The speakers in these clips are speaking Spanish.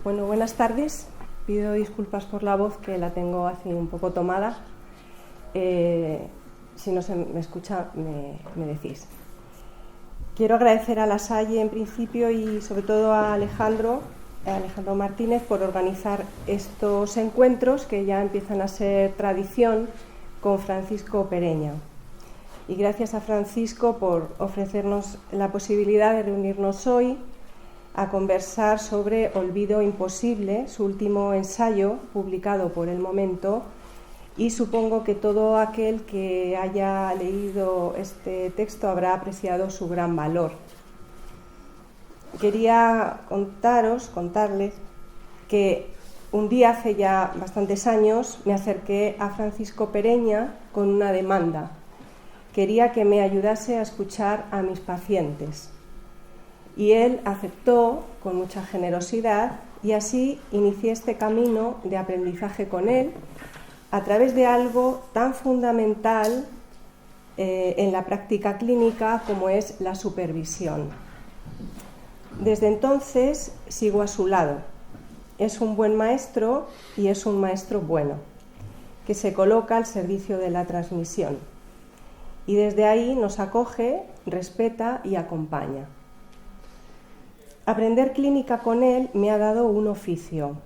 Bueno, buenas tardes. Pido disculpas por la voz, que la tengo así un poco tomada. Si no se me escucha, me decís. Quiero agradecer a La Salle en principio y sobre todo a Alejandro Martínez por organizar estos encuentros que ya empiezan a ser tradición con Francisco Pereña. Y gracias a Francisco por ofrecernos la posibilidad de reunirnos hoy a conversar sobre Olvido Imposible, su último ensayo publicado por El Momento, y supongo que todo aquel que haya leído este texto habrá apreciado su gran valor. Quería contarles que un día hace ya bastantes años me acerqué a Francisco Pereña con una demanda. Quería que me ayudase a escuchar a mis pacientes. Y él aceptó con mucha generosidad y así inicié este camino de aprendizaje con él a través de algo tan fundamental en la práctica clínica como es la supervisión. Desde entonces sigo a su lado. Es un buen maestro y es un maestro bueno, que se coloca al servicio de la transmisión. Y desde ahí nos acoge, respeta y acompaña. Aprender clínica con él me ha dado un oficio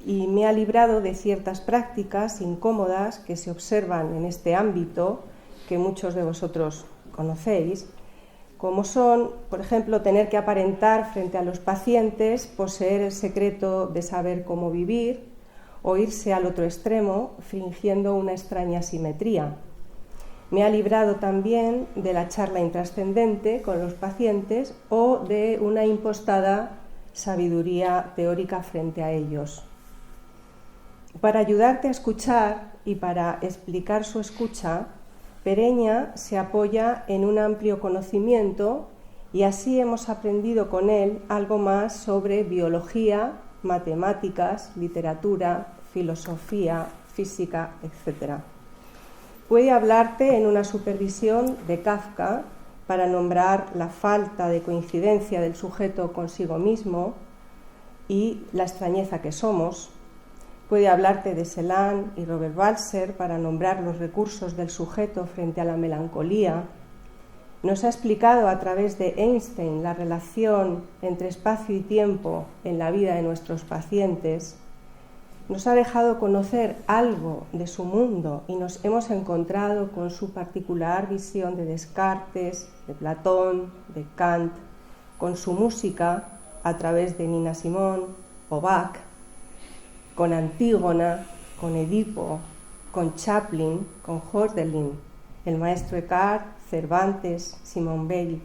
y me ha librado de ciertas prácticas incómodas que se observan en este ámbito, que muchos de vosotros conocéis, como son, por ejemplo, tener que aparentar frente a los pacientes, poseer el secreto de saber cómo vivir, o irse al otro extremo fingiendo una extraña simetría. Me ha librado también de la charla intrascendente con los pacientes o de una impostada sabiduría teórica frente a ellos. Para ayudarte a escuchar y para explicar su escucha, Pereña se apoya en un amplio conocimiento y así hemos aprendido con él algo más sobre biología, matemáticas, literatura, filosofía, física, etc. Puede hablarte en una supervisión de Kafka para nombrar la falta de coincidencia del sujeto consigo mismo y la extrañeza que somos. Puede hablarte de Celan y Robert Balser para nombrar los recursos del sujeto frente a la melancolía. Nos ha explicado a través de Einstein la relación entre espacio y tiempo en la vida de nuestros pacientes. Nos ha dejado conocer algo de su mundo y nos hemos encontrado con su particular visión de Descartes, de Platón, de Kant, con su música a través de Nina Simone o Bach, con Antígona, con Edipo, con Chaplin, con Hölderlin, el maestro Eckhart, Cervantes, Simone Weil.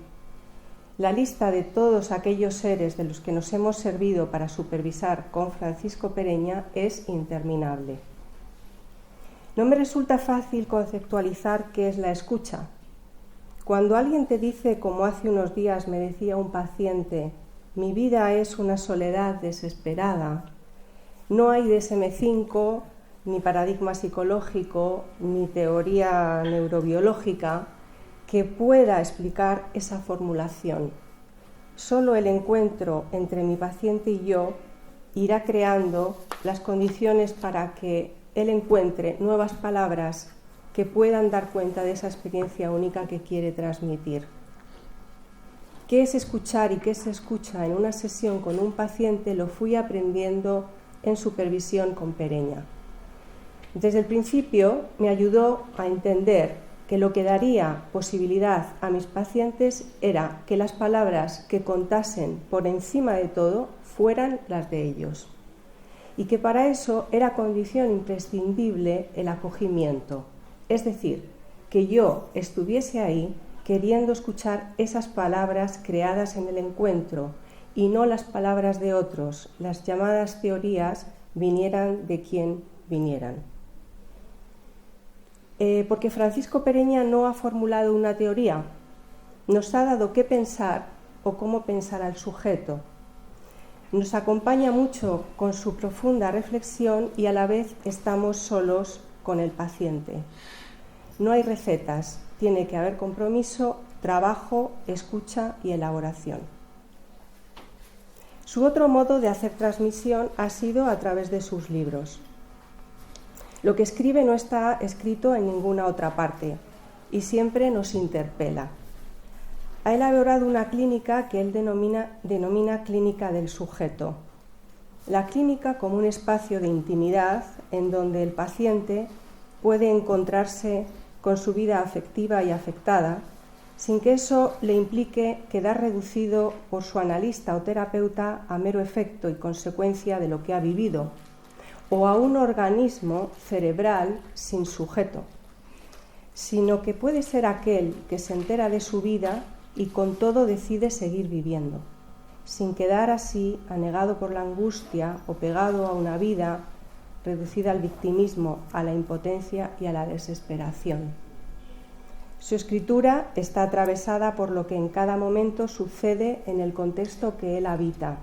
La lista de todos aquellos seres de los que nos hemos servido para supervisar con Francisco Pereña es interminable. No me resulta fácil conceptualizar qué es la escucha. Cuando alguien te dice, como hace unos días me decía un paciente, mi vida es una soledad desesperada, no hay DSM-5, ni paradigma psicológico, ni teoría neurobiológica que pueda explicar esa formulación. Solo el encuentro entre mi paciente y yo irá creando las condiciones para que él encuentre nuevas palabras que puedan dar cuenta de esa experiencia única que quiere transmitir. ¿Qué es escuchar y qué se escucha en una sesión con un paciente? Lo fui aprendiendo en supervisión con Pereña. Desde el principio me ayudó a entender que lo que daría posibilidad a mis pacientes era que las palabras que contasen por encima de todo fueran las de ellos y que para eso era condición imprescindible el acogimiento, es decir, que yo estuviese ahí queriendo escuchar esas palabras creadas en el encuentro y no las palabras de otros, las llamadas teorías, vinieran de quien vinieran. Porque Francisco Pereña no ha formulado una teoría, nos ha dado qué pensar o cómo pensar al sujeto. Nos acompaña mucho con su profunda reflexión y a la vez estamos solos con el paciente. No hay recetas, tiene que haber compromiso, trabajo, escucha y elaboración. Su otro modo de hacer transmisión ha sido a través de sus libros. Lo que escribe no está escrito en ninguna otra parte y siempre nos interpela. Ha elaborado una clínica que él denomina clínica del sujeto. La clínica como un espacio de intimidad en donde el paciente puede encontrarse con su vida afectiva y afectada, sin que eso le implique quedar reducido por su analista o terapeuta a mero efecto y consecuencia de lo que ha vivido, o a un organismo cerebral sin sujeto, sino que puede ser aquel que se entera de su vida y con todo decide seguir viviendo, sin quedar así anegado por la angustia o pegado a una vida reducida al victimismo, a la impotencia y a la desesperación. Su escritura está atravesada por lo que en cada momento sucede en el contexto que él habita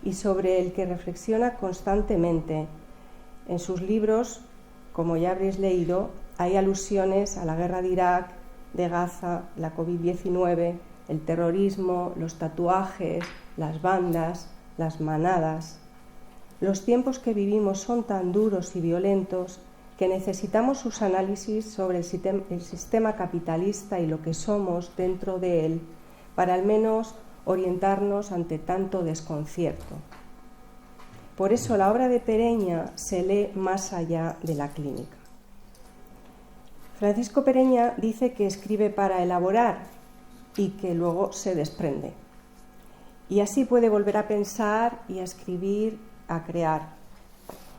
y sobre el que reflexiona constantemente. En sus libros, como ya habréis leído, hay alusiones a la guerra de Irak, de Gaza, la COVID-19, el terrorismo, los tatuajes, las bandas, las manadas. Los tiempos que vivimos son tan duros y violentos que necesitamos sus análisis sobre el sistema capitalista y lo que somos dentro de él para al menos orientarnos ante tanto desconcierto. Por eso la obra de Pereña se lee más allá de la clínica. Francisco Pereña dice que escribe para elaborar y que luego se desprende. Y así puede volver a pensar y a escribir, a crear.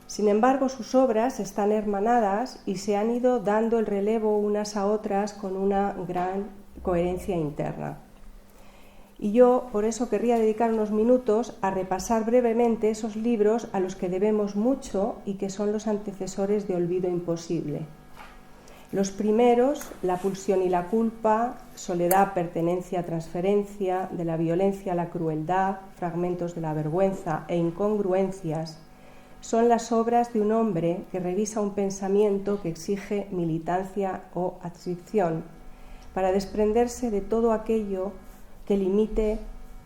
Sin embargo, sus obras están hermanadas y se han ido dando el relevo unas a otras con una gran coherencia interna. Y yo, por eso, querría dedicar unos minutos a repasar brevemente esos libros a los que debemos mucho y que son los antecesores de Olvido Imposible. Los primeros, La pulsión y la culpa, Soledad, pertenencia, transferencia, De la violencia a la crueldad, Fragmentos de la vergüenza e Incongruencias, son las obras de un hombre que revisa un pensamiento que exige militancia o adscripción para desprenderse de todo aquello que limite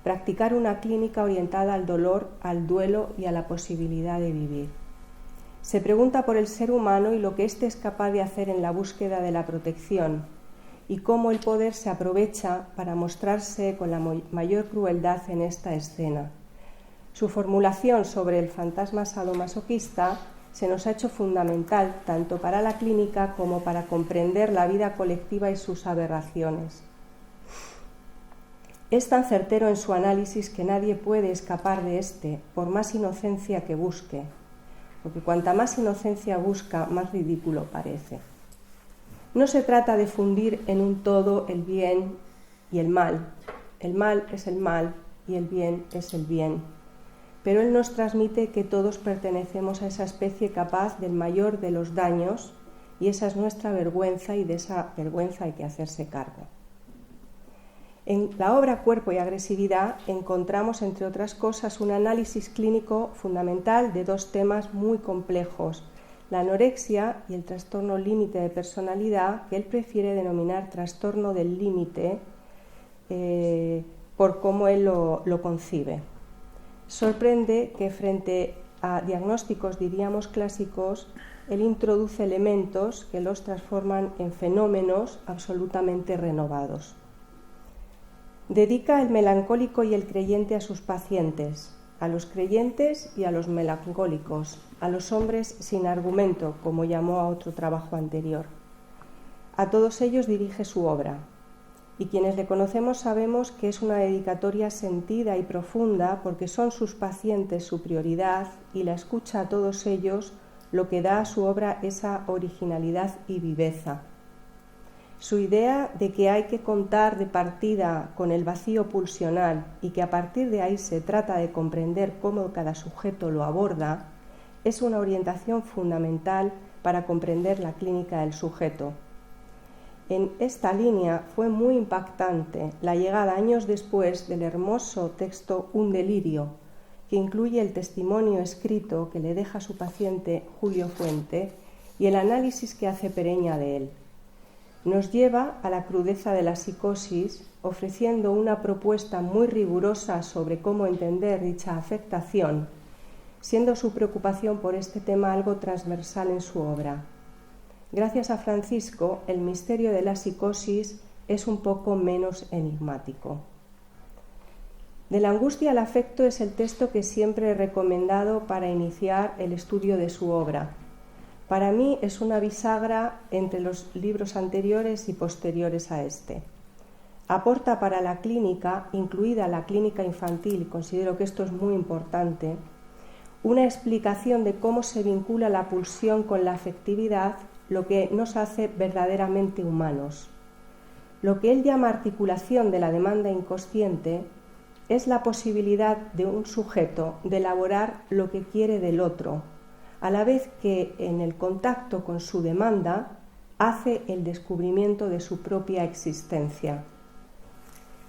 practicar una clínica orientada al dolor, al duelo y a la posibilidad de vivir. Se pregunta por el ser humano y lo que éste es capaz de hacer en la búsqueda de la protección y cómo el poder se aprovecha para mostrarse con la mayor crueldad en esta escena. Su formulación sobre el fantasma sadomasoquista se nos ha hecho fundamental tanto para la clínica como para comprender la vida colectiva y sus aberraciones. Es tan certero en su análisis que nadie puede escapar de éste, por más inocencia que busque, porque cuanta más inocencia busca, más ridículo parece. No se trata de fundir en un todo el bien y el mal. El mal es el mal y el bien es el bien. Pero él nos transmite que todos pertenecemos a esa especie capaz del mayor de los daños y esa es nuestra vergüenza y de esa vergüenza hay que hacerse cargo. En la obra Cuerpo y Agresividad encontramos, entre otras cosas, un análisis clínico fundamental de dos temas muy complejos, la anorexia y el trastorno límite de personalidad, que él prefiere denominar trastorno del límite por cómo él lo concibe. Sorprende que frente a diagnósticos, diríamos, clásicos, él introduce elementos que los transforman en fenómenos absolutamente renovados. Dedica el melancólico y el creyente a sus pacientes, a los creyentes y a los melancólicos, a los hombres sin argumento, como llamó a otro trabajo anterior. A todos ellos dirige su obra, y quienes le conocemos sabemos que es una dedicatoria sentida y profunda porque son sus pacientes su prioridad y la escucha a todos ellos lo que da a su obra esa originalidad y viveza. Su idea de que hay que contar de partida con el vacío pulsional y que a partir de ahí se trata de comprender cómo cada sujeto lo aborda es una orientación fundamental para comprender la clínica del sujeto. En esta línea fue muy impactante la llegada años después del hermoso texto Un delirio, que incluye el testimonio escrito que le deja su paciente Julio Fuente y el análisis que hace Pereña de él. nos lleva a la crudeza de la psicosis, ofreciendo una propuesta muy rigurosa sobre cómo entender dicha afectación, siendo su preocupación por este tema algo transversal en su obra. Gracias a Francisco, el misterio de la psicosis es un poco menos enigmático. De la angustia al afecto es el texto que siempre he recomendado para iniciar el estudio de su obra. Para mí es una bisagra entre los libros anteriores y posteriores a este. Aporta para la clínica, incluida la clínica infantil, considero que esto es muy importante, una explicación de cómo se vincula la pulsión con la afectividad, lo que nos hace verdaderamente humanos. Lo que él llama articulación de la demanda inconsciente es la posibilidad de un sujeto de elaborar lo que quiere del otro, a la vez que en el contacto con su demanda hace el descubrimiento de su propia existencia.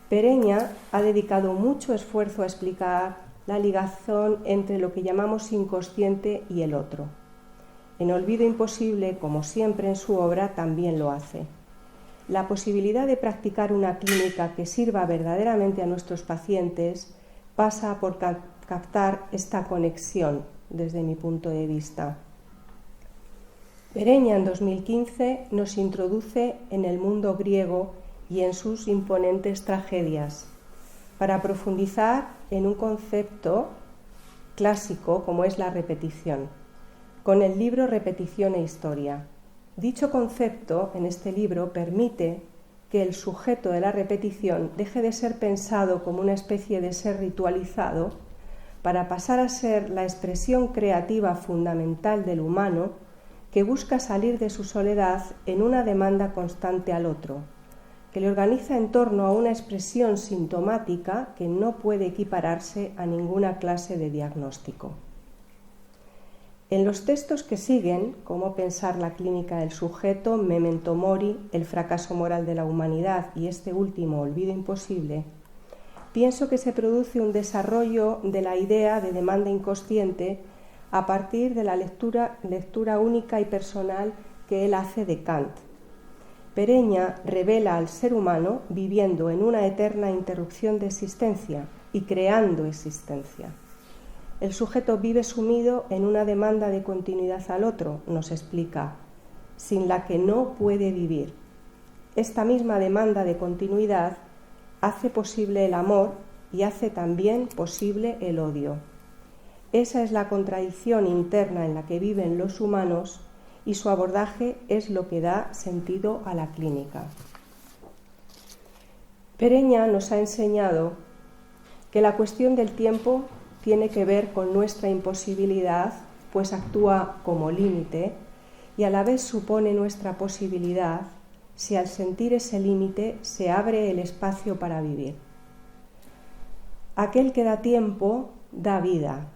Pereña ha dedicado mucho esfuerzo a explicar la ligación entre lo que llamamos inconsciente y el otro. En Olvido Imposible, como siempre en su obra, también lo hace. La posibilidad de practicar una clínica que sirva verdaderamente a nuestros pacientes pasa por captar esta conexión, desde mi punto de vista. Pereña, en 2015, nos introduce en el mundo griego y en sus imponentes tragedias, para profundizar en un concepto clásico como es la repetición, con el libro Repetición e Historia. Dicho concepto, en este libro, permite que el sujeto de la repetición deje de ser pensado como una especie de ser ritualizado para pasar a ser la expresión creativa fundamental del humano que busca salir de su soledad en una demanda constante al otro, que le organiza en torno a una expresión sintomática que no puede equipararse a ninguna clase de diagnóstico. En los textos que siguen, Cómo pensar la clínica del sujeto, Memento Mori, El fracaso moral de la humanidad y este último, Olvido Imposible, pienso que se produce un desarrollo de la idea de demanda inconsciente a partir de la lectura única y personal que él hace de Kant. Pereña revela al ser humano viviendo en una eterna interrupción de existencia y creando existencia. El sujeto vive sumido en una demanda de continuidad al otro, nos explica, sin la que no puede vivir. Esta misma demanda de continuidad hace posible el amor y hace también posible el odio. Esa es la contradicción interna en la que viven los humanos y su abordaje es lo que da sentido a la clínica. Pereña nos ha enseñado que la cuestión del tiempo tiene que ver con nuestra imposibilidad, pues actúa como límite y a la vez supone nuestra posibilidad si al sentir ese límite se abre el espacio para vivir. Aquel que da tiempo da vida,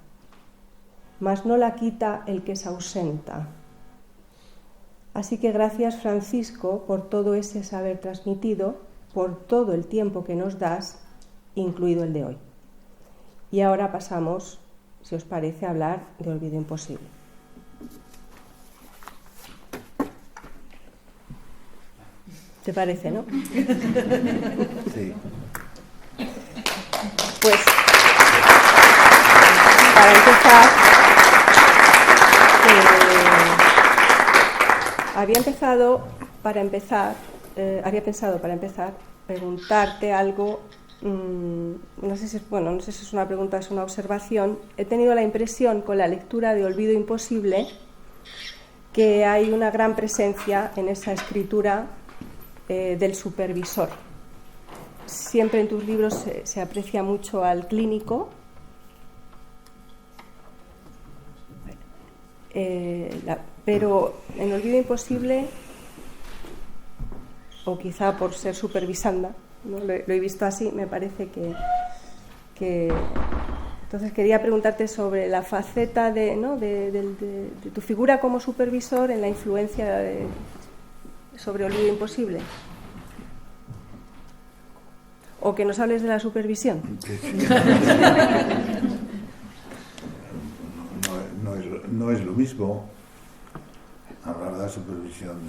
mas no la quita el que se ausenta. Así que gracias, Francisco, por todo ese saber transmitido, por todo el tiempo que nos das, incluido el de hoy. Y ahora pasamos, si os parece, a hablar de Olvido Imposible. ¿Te parece, no? Sí. Pues, para empezar, había pensado para empezar preguntarte algo. No sé si es una pregunta, es una observación. He tenido la impresión con la lectura de Olvido Imposible que hay una gran presencia en esa escritura del supervisor. Siempre en tus libros se aprecia mucho al clínico, pero en Olvido Imposible, o quizá por ser supervisanda, ¿no? Lo he visto así, me parece que entonces quería preguntarte sobre la faceta de tu figura como supervisor en la influencia sobre Olvido Imposible, o que nos hables de la supervisión. No es lo mismo hablar de la supervisión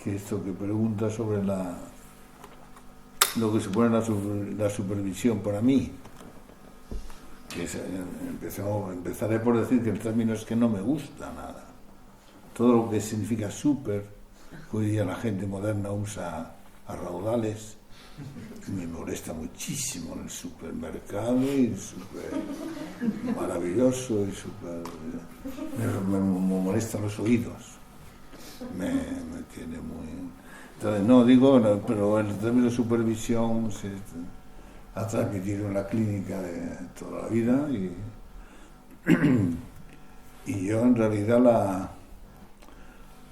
que esto que pregunta sobre lo que supone la supervisión para mí, que es, empezaré por decir que el término es que no me gusta nada. Todo lo que significa super, que hoy día la gente moderna usa a raudales, me molesta muchísimo en el supermercado, y súper maravilloso, y me molestan los oídos, me tiene muy... Entonces, no digo, pero el término supervisión se ha transmitido en la clínica de toda la vida, y yo en realidad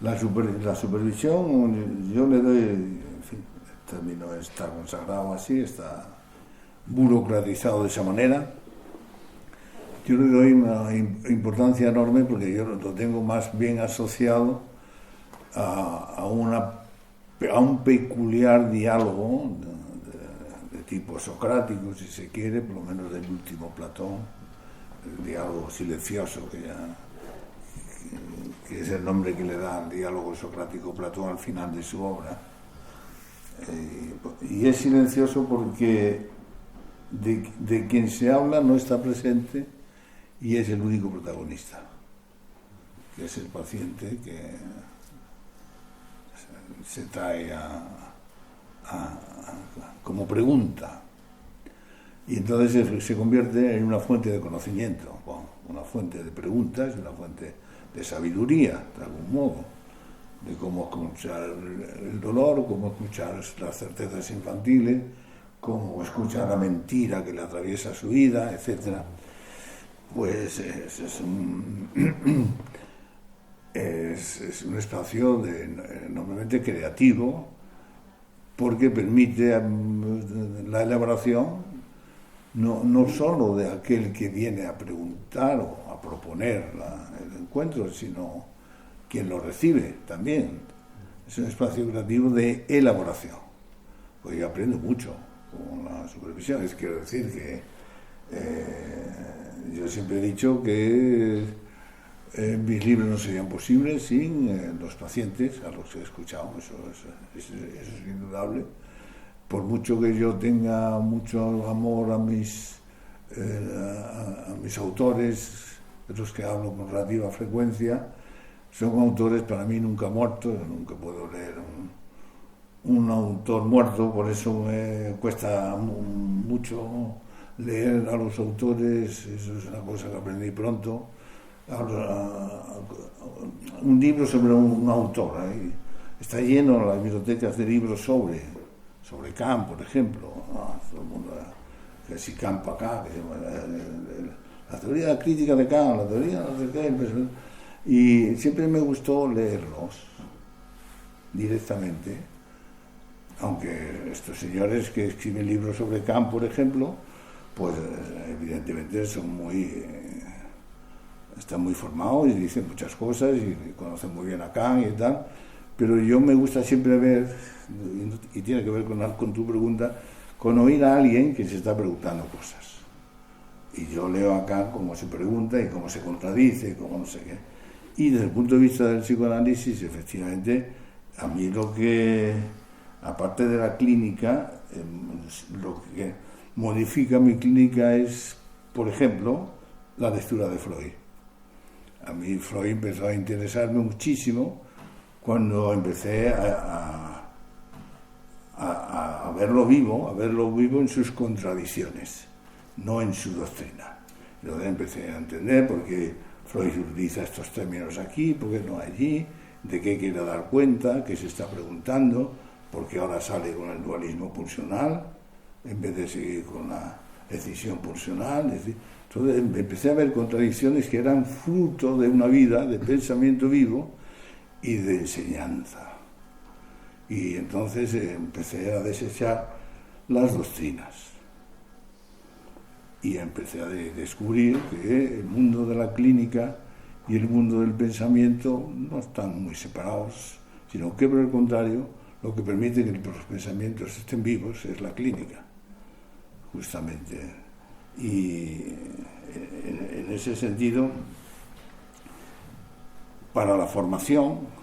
la supervisión, yo le doy, en fin, el término está consagrado así, está burocratizado de esa manera. Yo le doy una importancia enorme porque yo lo tengo más bien asociado a un peculiar diálogo de tipo socrático, si se quiere, por lo menos del último Platón, el diálogo silencioso, que es el nombre que le da al diálogo socrático Platón al final de su obra. Y es silencioso porque de quien se habla no está presente y es el único protagonista, que es el paciente que se trae como pregunta, y entonces se convierte en una fuente de conocimiento, una fuente de preguntas, una fuente de sabiduría, de algún modo, de cómo escuchar el dolor, cómo escuchar las certezas infantiles, cómo escuchar la mentira que le atraviesa su vida, etc. Pues es un espacio enormemente creativo, porque permite la elaboración no solo de aquel que viene a preguntar o a proponer el encuentro, sino quien lo recibe también. Es un espacio creativo de elaboración. Pues yo aprendo mucho con la supervisión. Quiero decir que yo siempre he dicho que mis libros no serían posibles sin los pacientes a los que he escuchado. Eso es indudable. Por mucho que yo tenga mucho amor a mis autores, de los que hablo con relativa frecuencia, son autores para mí nunca muertos. Nunca puedo leer un autor muerto, por eso me cuesta mucho leer a los autores. Eso es una cosa que aprendí pronto. Un libro sobre un autor, está lleno las bibliotecas de libros sobre Kant, por ejemplo. Todo el mundo, que si Kant para acá, la teoría de la crítica de Kant, la teoría no sé qué, y siempre me gustó leerlos directamente, aunque estos señores que escriben libros sobre Kant, por ejemplo, pues evidentemente están muy formados y dicen muchas cosas y conocen muy bien a Kant y tal, pero yo me gusta siempre ver, y tiene que ver con tu pregunta, con oír a alguien que se está preguntando cosas. Y yo leo a Kant cómo se pregunta y cómo se contradice, cómo no sé qué. Y desde el punto de vista del psicoanálisis, efectivamente, a mí lo que, aparte de la clínica, lo que modifica mi clínica es, por ejemplo, la lectura de Freud. A mí Freud empezó a interesarme muchísimo cuando empecé a verlo vivo en sus contradicciones, no en su doctrina. Luego empecé a entender por qué Freud utiliza estos términos aquí, por qué no allí, de qué quiere dar cuenta, qué se está preguntando, por qué ahora sale con el dualismo pulsional en vez de seguir con la escisión pulsional. Entonces empecé a ver contradicciones que eran fruto de una vida de pensamiento vivo y de enseñanza. Y entonces empecé a desechar las doctrinas y empecé a descubrir que el mundo de la clínica y el mundo del pensamiento no están muy separados, sino que por el contrario, lo que permite que los pensamientos estén vivos es la clínica, justamente. Y en ese sentido, para la formación,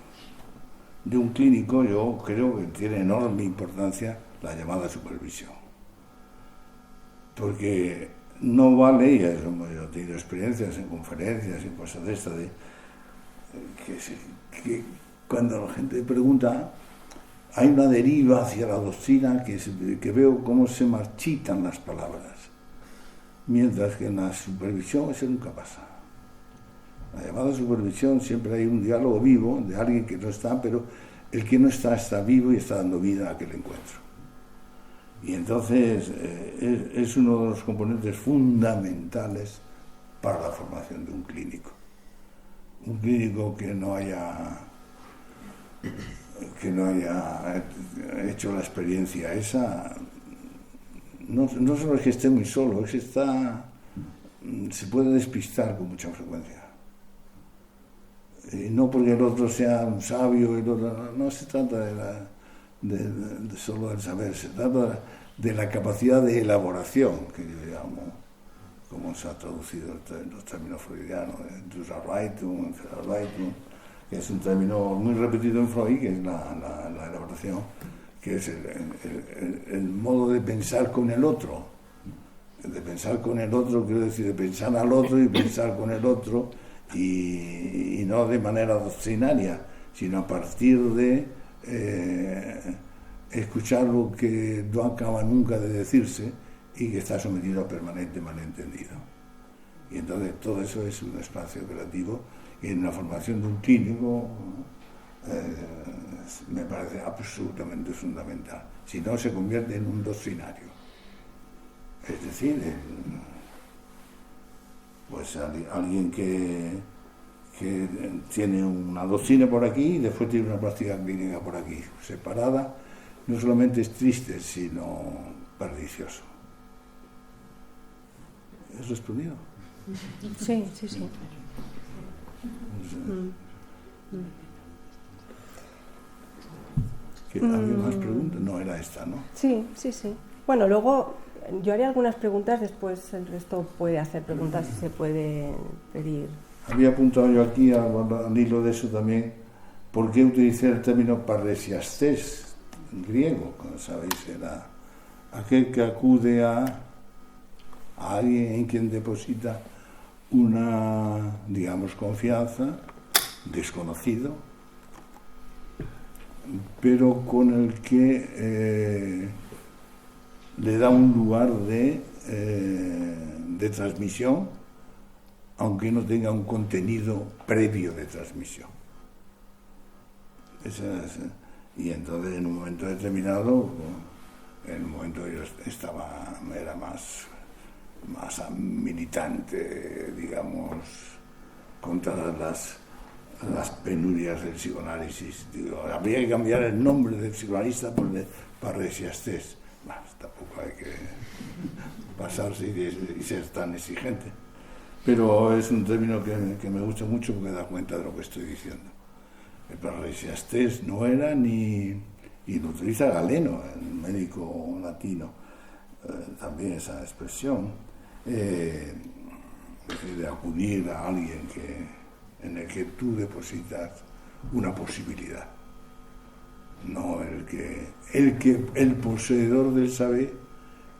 de un clínico, yo creo que tiene enorme importancia la llamada supervisión. Porque no vale, y yo he tenido experiencias en conferencias y cosas de esta, que cuando la gente pregunta, hay una deriva hacia la doctrina que veo cómo se marchitan las palabras, mientras que en la supervisión eso nunca pasa. La llamada supervisión siempre hay un diálogo vivo de alguien que no está, pero el que no está está vivo y está dando vida a aquel encuentro. Y entonces es uno de los componentes fundamentales para la formación de un clínico. Un clínico que no haya hecho la experiencia esa, no solo es que esté muy solo, es que se puede despistar con mucha frecuencia. Y no porque el otro sea un sabio, el otro, no se trata de solo del saber, se trata de la capacidad de elaboración, que yo llamo, como se ha traducido en los términos freudianos, Durcharbeitung, Verarbeitung, que es un término muy repetido en Freud, que es la elaboración, que es el modo de pensar con el otro. De pensar con el otro, quiero decir, de pensar al otro y pensar con el otro, y no de manera doctrinaria, sino a partir de escuchar lo que no acaba nunca de decirse y que está sometido a permanente malentendido. Y entonces todo eso es un espacio creativo, y en la formación de un clínico me parece absolutamente fundamental. Si no, se convierte en un doctrinario. Es decir, pues alguien que tiene una doctrina por aquí y después tiene una práctica clínica por aquí, separada, no solamente es triste, sino pernicioso. ¿Has respondido? Sí. ¿Alguien más pregunta? No, era esta, ¿no? Sí. Bueno, luego yo haré algunas preguntas, después el resto puede hacer preguntas y se puede pedir. Había apuntado yo aquí, al hilo de eso también, ¿por qué utilicé el término parresiastés en griego? Como sabéis, era aquel que acude a alguien en quien deposita una, digamos, confianza, desconocido, pero con el que le da un lugar de transmisión, aunque no tenga un contenido previo de transmisión. Y entonces, en un momento determinado, en un momento yo era más militante, digamos, contra las penurias del psicoanálisis. Digo, habría que cambiar el nombre del psicoanalista por de parresiastés. Bueno, tampoco hay que pasarse y ser tan exigente. Pero es un término que me gusta mucho porque da cuenta de lo que estoy diciendo. El parresiastés no era y lo utiliza Galeno, el médico latino, también esa expresión, de acudir a alguien en el que tú depositas una posibilidad. No el poseedor del saber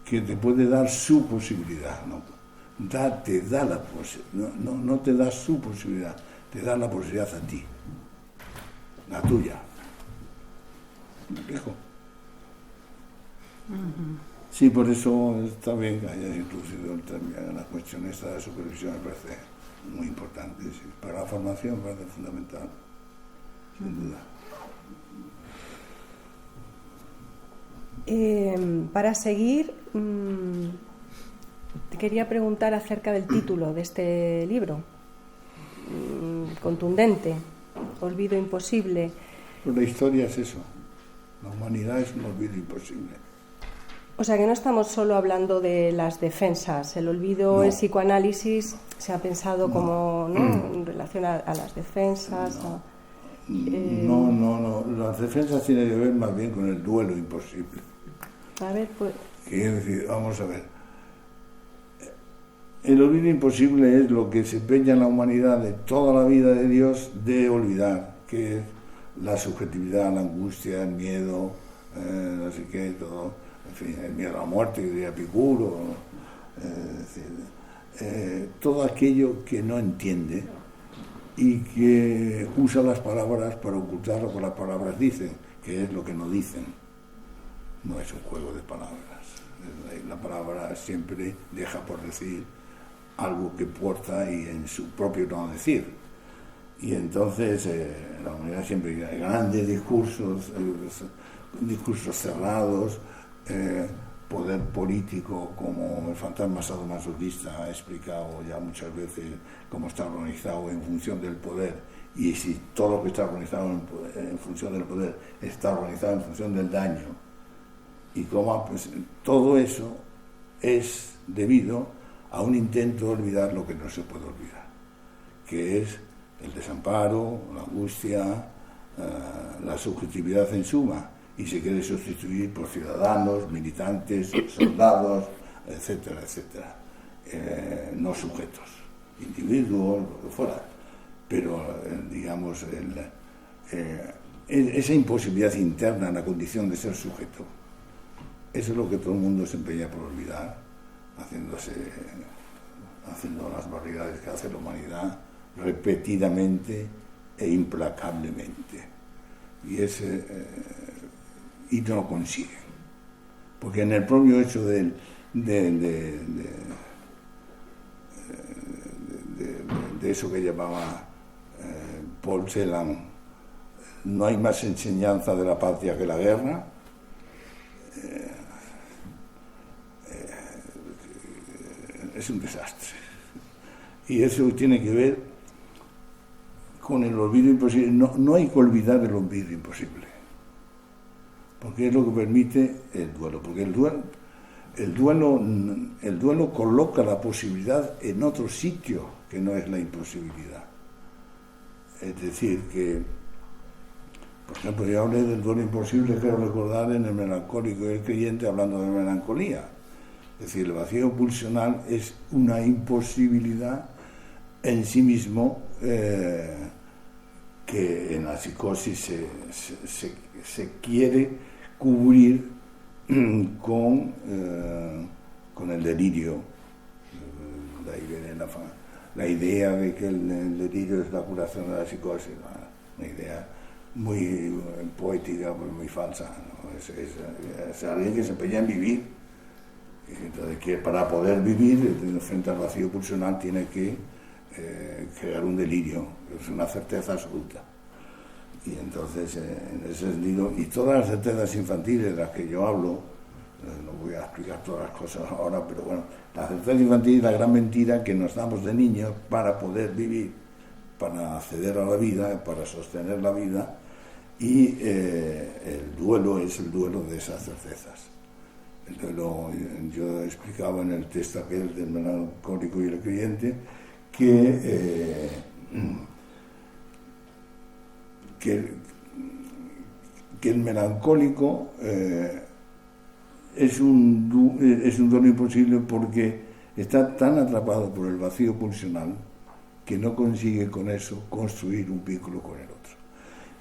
que te puede dar su posibilidad, ¿no? Te da la posibilidad, no te da su posibilidad, te da la posibilidad a ti, la tuya. ¿Me explico? Sí, por eso está bien que hayas introducido la cuestión esta de la supervisión, me parece muy importante. Sí. Para la formación me parece fundamental, sin duda. Para seguir, te quería preguntar acerca del título de este libro, contundente, Olvido imposible. Pues la historia es eso, la humanidad es un olvido imposible. O sea que no estamos solo hablando de las defensas, el olvido en psicoanálisis se ha pensado como, ¿no?, en relación a las defensas. No, las defensas tienen que ver más bien con el duelo imposible. A ver, pues... Quiero decir, vamos a ver, el olvido imposible es lo que se empeña en la humanidad de toda la vida de Dios de olvidar, que es la subjetividad, la angustia, el miedo, no sé qué, todo, en fin, el miedo a la muerte, que diría Epicuro, todo aquello que no entiende y que usa las palabras para ocultar lo que las palabras dicen, que es lo que no dicen. No es un juego de palabras. La palabra siempre deja por decir algo que porta y en su propio no decir. Y entonces la humanidad siempre hay grandes discursos, discursos cerrados, poder político como el fantasma sadomasoquista ha explicado ya muchas veces cómo está organizado en función del poder, y si todo lo que está organizado en función del poder está organizado en función del daño, y cómo pues, todo eso es debido a un intento de olvidar lo que no se puede olvidar, que es el desamparo, la angustia, la subjetividad en suma, y se quiere sustituir por ciudadanos, militantes, soldados, etcétera, etcétera, no sujetos, individuos, lo que fuera, pero digamos esa imposibilidad interna en la condición de ser sujeto, eso es lo que todo el mundo se empeña por olvidar, haciendo las barbaridades que hace la humanidad repetidamente e implacablemente, y no lo consiguen, porque en el propio hecho de eso que llamaba Paul Celan, no hay más enseñanza de la patria que la guerra, es un desastre. Y eso tiene que ver con el olvido imposible. No hay que olvidar el olvido imposible, porque es lo que permite el duelo, porque el duelo coloca la posibilidad en otro sitio que no es la imposibilidad. Es decir, que, por ejemplo, yo hablé del duelo imposible, quiero recordar en el melancólico y el creyente, hablando de melancolía. Es decir, el vacío pulsional es una imposibilidad en sí mismo, que en la psicosis se quiere cubrir con el delirio. De ahí viene la idea de que el delirio es la curación de la psicosis, una idea muy poética, muy falsa, ¿no? Es alguien que se empeña en vivir. Entonces, que para poder vivir frente al vacío pulsional tiene que crear un delirio, es una certeza absoluta. Y entonces, en ese sentido, y todas las certezas infantiles de las que yo hablo, no voy a explicar todas las cosas ahora, pero bueno, la certeza infantil es la gran mentira que nos damos de niños para poder vivir, para acceder a la vida, para sostener la vida, y el duelo es el duelo de esas certezas. El duelo, yo explicaba en el texto aquel del melancólico y el creyente que el melancólico es un duelo imposible porque está tan atrapado por el vacío pulsional que no consigue con eso construir un vínculo con el otro.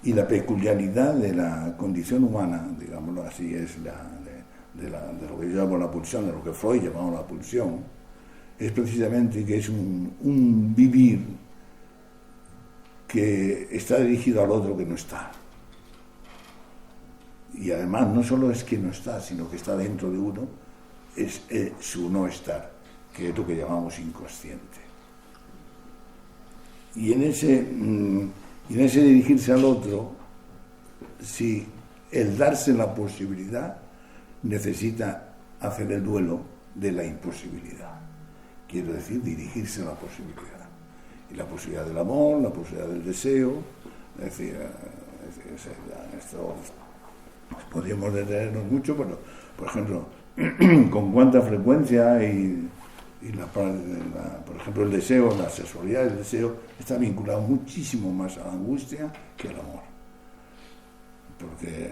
Y la peculiaridad de la condición humana, digámoslo así, es de lo que yo llamo la pulsión, de lo que Freud llamaba la pulsión, es precisamente que es un vivir que está dirigido al otro que no está. Y además no solo es que no está, sino que está dentro de uno, es su no estar, que es lo que llamamos inconsciente. Y en ese dirigirse al otro, si el darse la posibilidad necesita hacer el duelo de la imposibilidad. Quiero decir, dirigirse a la posibilidad. Y la posibilidad del amor, la posibilidad del deseo, es decir, esto podríamos detenernos mucho, pero, por ejemplo, con cuánta frecuencia por ejemplo, el deseo, la sexualidad, el deseo está vinculado muchísimo más a la angustia que al amor. Porque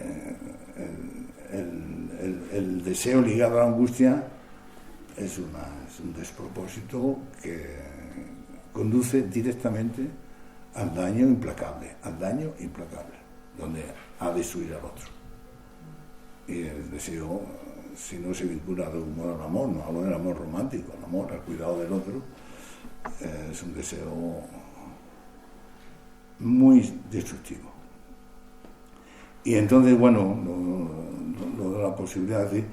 el deseo ligado a la angustia es un despropósito que conduce directamente al daño implacable, donde a destruir al otro. Y el deseo, si no se vincula de algún modo al amor, no hablo del amor romántico, el amor al cuidado del otro, es un deseo muy destructivo. Y entonces, bueno, lo de la posibilidad de decir,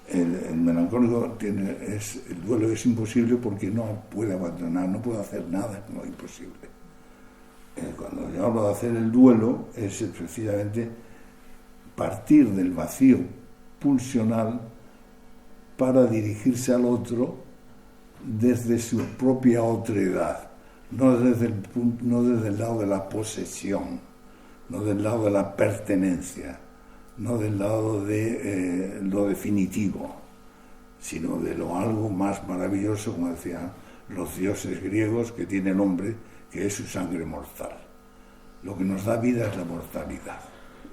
el melancólico el duelo es imposible porque no puede abandonar, no puede hacer nada, no es imposible. Cuando yo hablo de hacer el duelo, es precisamente partir del vacío pulsional para dirigirse al otro desde su propia otredad, no desde el lado de la posesión, no del lado de la pertenencia, no del lado de lo definitivo, sino de lo algo más maravilloso, como decían los dioses griegos, que tiene el hombre, que es su sangre mortal. Lo que nos da vida es la mortalidad,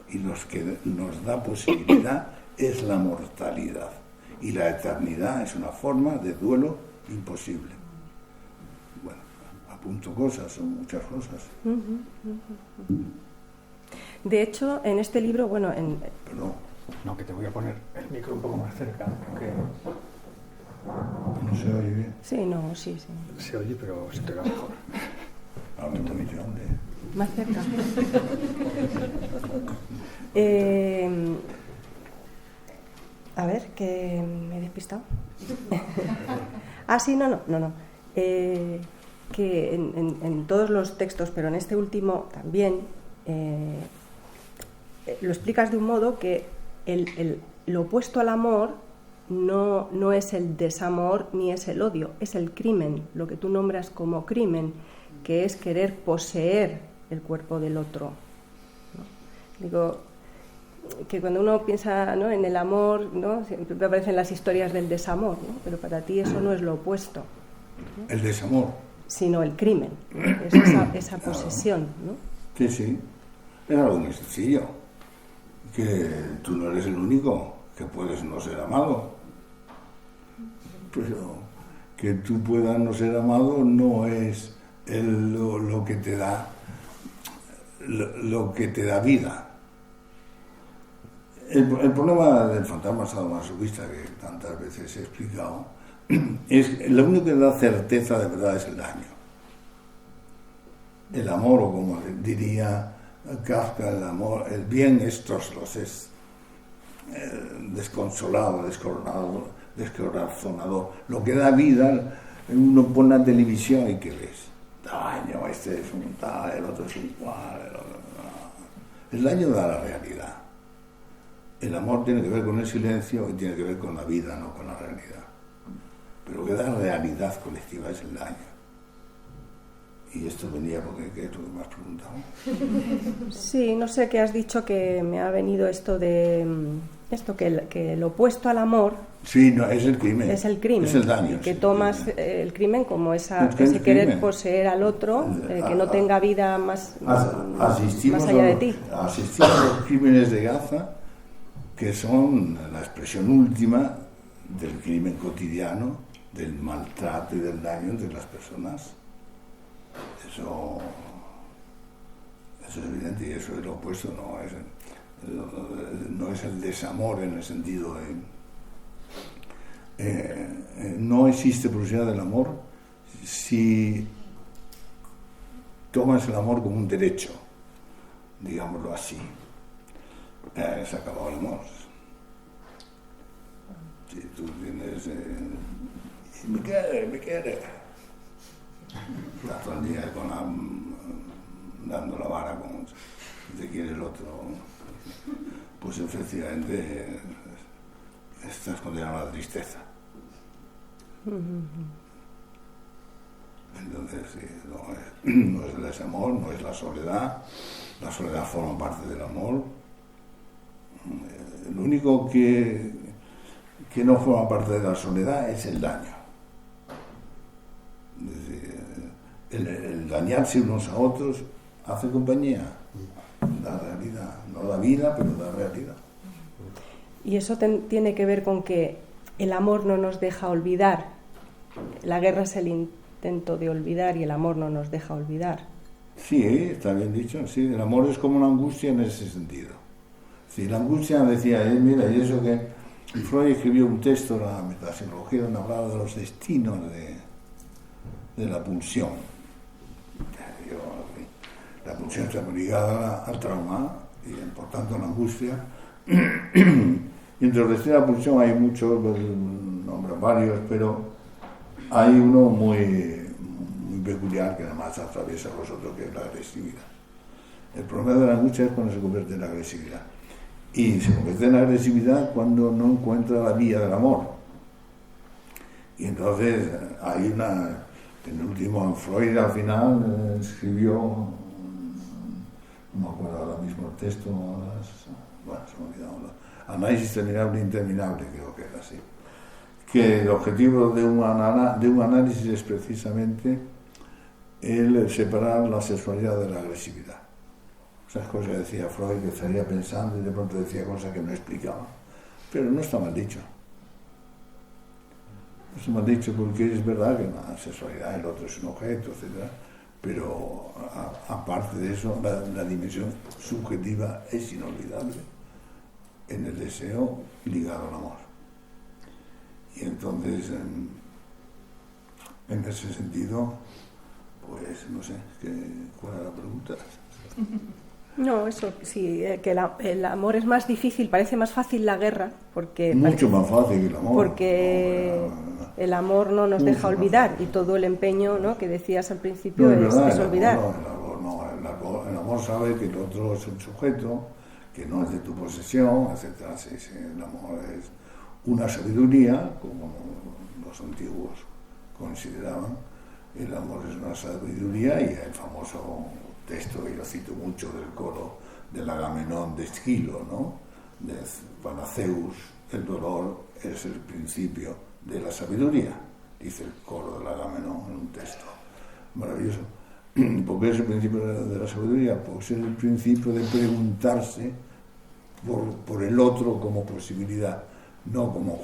y lo que nos da posibilidad es la mortalidad, y la eternidad es una forma de duelo imposible. Bueno, apunto cosas, son muchas cosas. De hecho, en este libro, bueno, Perdón. No, que te voy a poner el micro un poco más cerca, porque ¿No se oye bien? sí, no, sí. se oye, pero se te va mejor. A ver, ¿dónde? Más cerca. A ver, que me he despistado. Sí, no. Que en todos los textos, pero en este último también, lo explicas de un modo que lo opuesto al amor no es el desamor ni es el odio, es el crimen, lo que tú nombras como crimen, que es querer poseer el cuerpo del otro, ¿no? Digo que cuando uno piensa, ¿no?, en el amor, ¿no?, siempre aparecen las historias del desamor, ¿no? Pero para ti eso no es lo opuesto, ¿no? El desamor. Sino el crimen, es esa posesión, ¿no? Sí. Es algo muy sencillo. Que tú no eres el único que puedes no ser amado. Pero que tú puedas no ser amado no es lo que te da vida. El problema del fantasma sadomasoquista, que tantas veces he explicado, es lo único que da certeza de verdad es el daño. El amor, o como diría Kafka, el bien es troslos, es desconsolado, descorazonador. Lo que da vida, uno pone la televisión y ¿qué ves? Daño, este es un tal, el otro es un cual, el otro no. El daño da la realidad. El amor tiene que ver con el silencio y tiene que ver con la vida, no con la realidad. Pero lo que da realidad colectiva es el daño. Y esto venía porque ¿qué es lo que me has preguntado? Sí, no sé, qué has dicho, que me ha venido esto de que lo opuesto al amor. Sí, no, es el crimen. Es el crimen. Es el daño. Y que sí, tomas el crimen como ese crimen. querer poseer al otro, que no tenga vida más allá de ti. Asistimos a los crímenes de Gaza, que son la expresión última del crimen cotidiano, del maltrato y del daño entre las personas. Eso es evidente, y eso es lo opuesto, no es el desamor en el sentido de no existe posibilidad del amor si tomas el amor como un derecho, digámoslo así. Se ha acabado el amor. Si tú tienes me quiere estás todo el día dando la vara como te quiere el otro, pues efectivamente estás condenado a la tristeza. Entonces no es el desamor, no es la soledad forma parte del amor. Lo único que no forma parte de la soledad es el daño. Es decir, el dañarse unos a otros hace compañía, da realidad, no da vida, pero da realidad. Y eso tiene que ver con que el amor no nos deja olvidar. La guerra es el intento de olvidar y el amor no nos deja olvidar. Sí, está bien dicho, sí, el amor es como una angustia en ese sentido. Sí, la angustia decía, mira, y eso que Freud escribió un texto, la metapsicología, donde hablaba de los destinos de la pulsión. La pulsión está muy ligada al trauma y por tanto a la angustia. Y entre los destinos de la pulsión hay muchos, nombran varios, pero hay uno muy peculiar que además atraviesa a vosotros, que es la agresividad. El problema de la angustia es cuando se convierte en agresividad. Y se convierte en agresividad cuando no encuentra la vía del amor. Y entonces hay en el último, Freud al final escribió, no me acuerdo ahora mismo el texto, bueno, se me ha olvidado, Análisis terminable e interminable, creo que era así. Que el objetivo de un análisis es precisamente el separar la sexualidad de la agresividad. Esas cosas que decía Freud, que estaría pensando y de pronto decía cosas que no explicaba. Pero no está mal dicho. No está mal dicho porque es verdad que la sexualidad, el otro es un objeto, etc. Pero aparte de eso, la dimensión subjetiva es inolvidable en el deseo ligado al amor. Y entonces, en ese sentido, pues no sé, ¿cuál era la pregunta? No, eso sí, que el amor es más difícil, parece más fácil la guerra, porque mucho más fácil que el amor. Porque el amor no nos deja olvidar y todo el empeño, ¿no?, que decías al principio es olvidar. El amor sabe que el otro es un sujeto, que no es de tu posesión, etc. Sí, el amor es una sabiduría, como los antiguos consideraban. El amor es una sabiduría, y el famoso texto que yo cito mucho del coro del Agamenón de Esquilo, ¿no? Para Zeus el dolor es el principio de la sabiduría, dice el coro del Agamenón en un texto maravilloso. ¿Por qué es el principio de la sabiduría? Porque es el principio de preguntarse por el otro como posibilidad, no como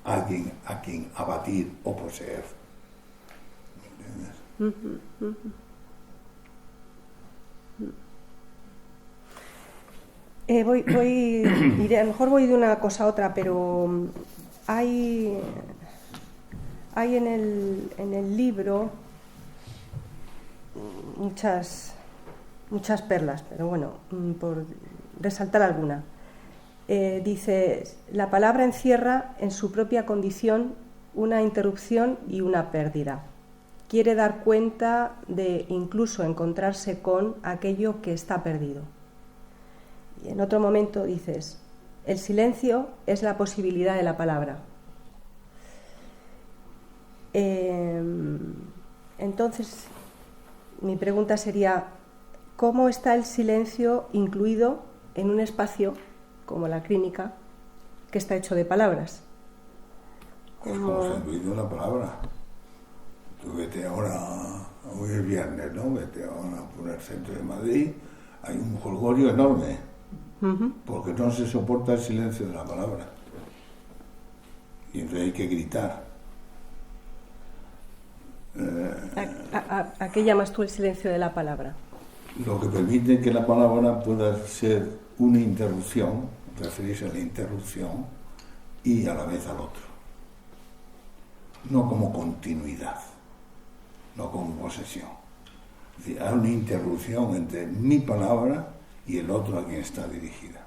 alguien a quien abatir o poseer. ¿Me entiendes? Iré, a lo mejor voy de una cosa a otra, pero hay en el libro muchas perlas, pero bueno, por resaltar alguna. Dice, la palabra encierra en su propia condición una interrupción y una pérdida. Quiere dar cuenta de incluso encontrarse con aquello que está perdido. Y en otro momento dices, el silencio es la posibilidad de la palabra. Entonces, mi pregunta sería, ¿cómo está el silencio incluido en un espacio como la clínica, que está hecho de palabras? ¿Cómo está incluido la palabra? Tú vete ahora, hoy es viernes, ¿no? Vete ahora por el centro de Madrid, hay un jolgorio enorme, porque no se soporta el silencio de la palabra. Y entonces hay que gritar. ¿A qué llamas tú el silencio de la palabra? Lo que permite que la palabra pueda ser una interrupción, referirse a la interrupción y a la vez al otro. No como continuidad, no como posesión. Es decir, hay una interrupción entre mi palabra y el otro a quien está dirigida.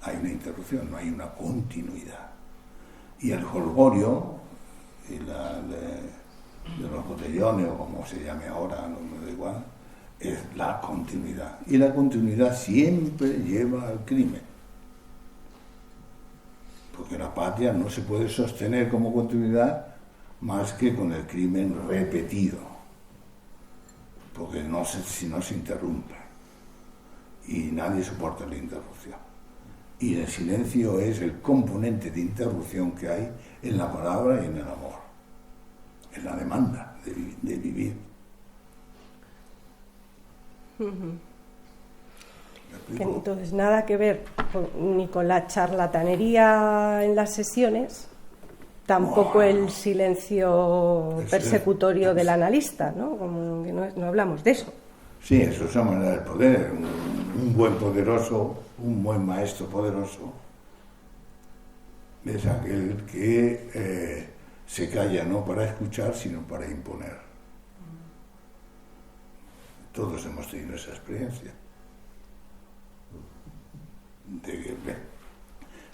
Hay una interrupción, no hay una continuidad. Y el jolgorio y de los botellones, o como se llame ahora, no me da igual, es la continuidad. Y la continuidad siempre lleva al crimen. Porque la patria no se puede sostener como continuidad más que con el crimen repetido. Porque si no se interrumpe. Y nadie soporta la interrupción. Y el silencio es el componente de interrupción que hay en la palabra y en el amor. En la demanda de vivir. Entonces, nada que ver ni con la charlatanería en las sesiones, tampoco el silencio persecutorio del analista, ¿no? Como que no hablamos de eso. Sí, eso es una manera del poder. Un buen poderoso, un buen maestro poderoso, es aquel que se calla no para escuchar, sino para imponer. Todos hemos tenido esa experiencia. De que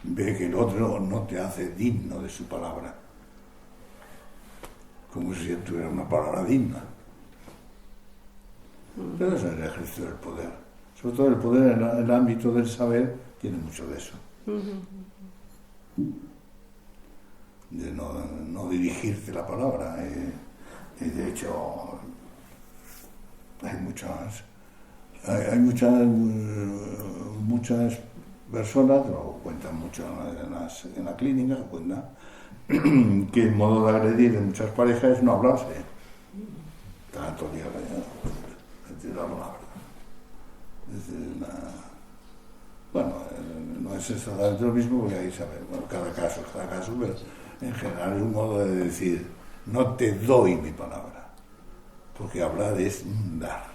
ve que el otro no te hace digno de su palabra, como si tuviera una palabra digna. Pero eso es el ejercicio del poder. Sobre todo el poder en el ámbito del saber tiene mucho de eso. De no dirigirte la palabra. Y de hecho, hay muchas personas, lo cuentan mucho en la clínica, cuentan que el modo de agredir de muchas parejas es no hablarse. Tanto día decir la palabra. Bueno, no es exactamente lo mismo, porque ahí sabe, bueno, cada caso, pero en general es un modo de decir, no te doy mi palabra, porque hablar es dar,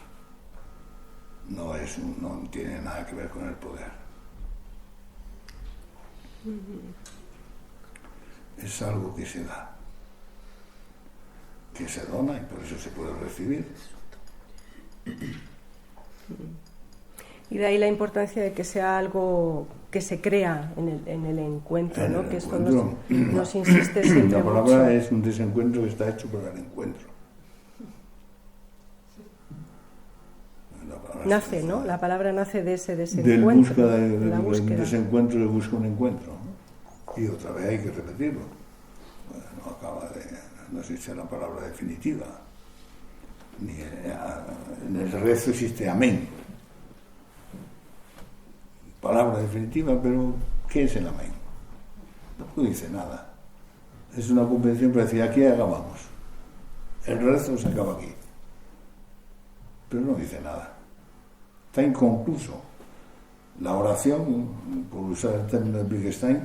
no tiene nada que ver con el poder. Es algo que se da, que se dona y por eso se puede recibir. Y de ahí la importancia de que sea algo que se crea en el encuentro, ¿no? Que esto nos insiste siempre. La palabra mucho. Es un desencuentro que está hecho para el encuentro. Nace, ¿no? La palabra nace de ese desencuentro. Del desencuentro le busca un encuentro, ¿no? Y otra vez hay que repetirlo. No existe la palabra definitiva. Ni en el rezo existe amén. Palabra definitiva, pero ¿qué es el amén? No dice nada. Es una convención para decir, aquí acabamos. El rezo se acaba aquí. Pero no dice nada. Está inconcluso. La oración, por usar el término de Wittgenstein,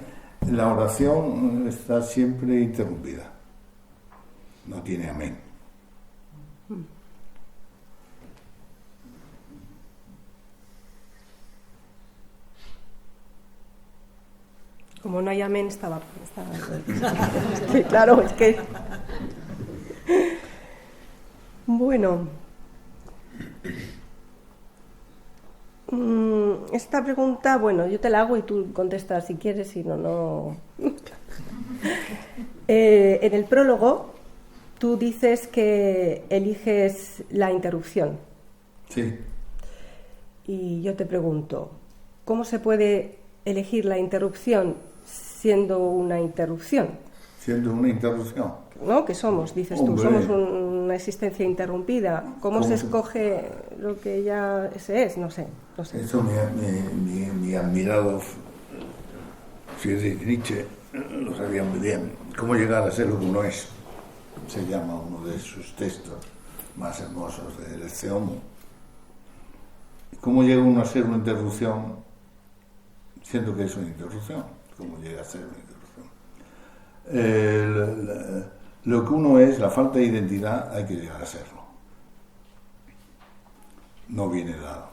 la oración está siempre interrumpida. No tiene amén. Como no hay amén, estaba sí, claro, es que... Bueno. Esta pregunta, bueno, yo te la hago y tú contestas si quieres, si no... En el prólogo, tú dices que eliges la interrupción. Sí. Y yo te pregunto, ¿cómo se puede elegir la interrupción siendo una interrupción? Siendo una interrupción. ¿No? ¿Qué somos? Dices tú, somos una existencia interrumpida. ¿Cómo se escoge lo que ya se es? No sé. Eso mi admirado Friedrich Nietzsche lo sabía muy bien. ¿Cómo llegar a ser lo que uno es? Se llama uno de sus textos más hermosos del Este Homo. ¿Cómo llega uno a ser una interrupción siendo que es una interrupción? ¿Cómo llega a ser una interrupción? Lo que uno es, la falta de identidad, hay que llegar a serlo. No viene dado.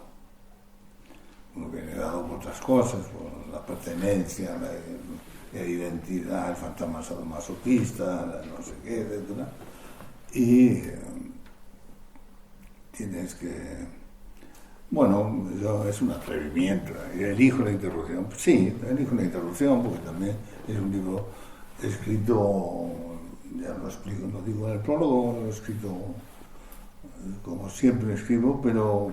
Uno viene dado por otras cosas, por la pertenencia, la identidad, el fantasma sadomasoquista, no sé qué, etc. Y tienes que... Bueno, es un atrevimiento. Elijo la interrupción. Sí, elijo la interrupción porque también es un libro escrito, ya lo explico, no digo en el prólogo, lo he escrito como siempre escribo, pero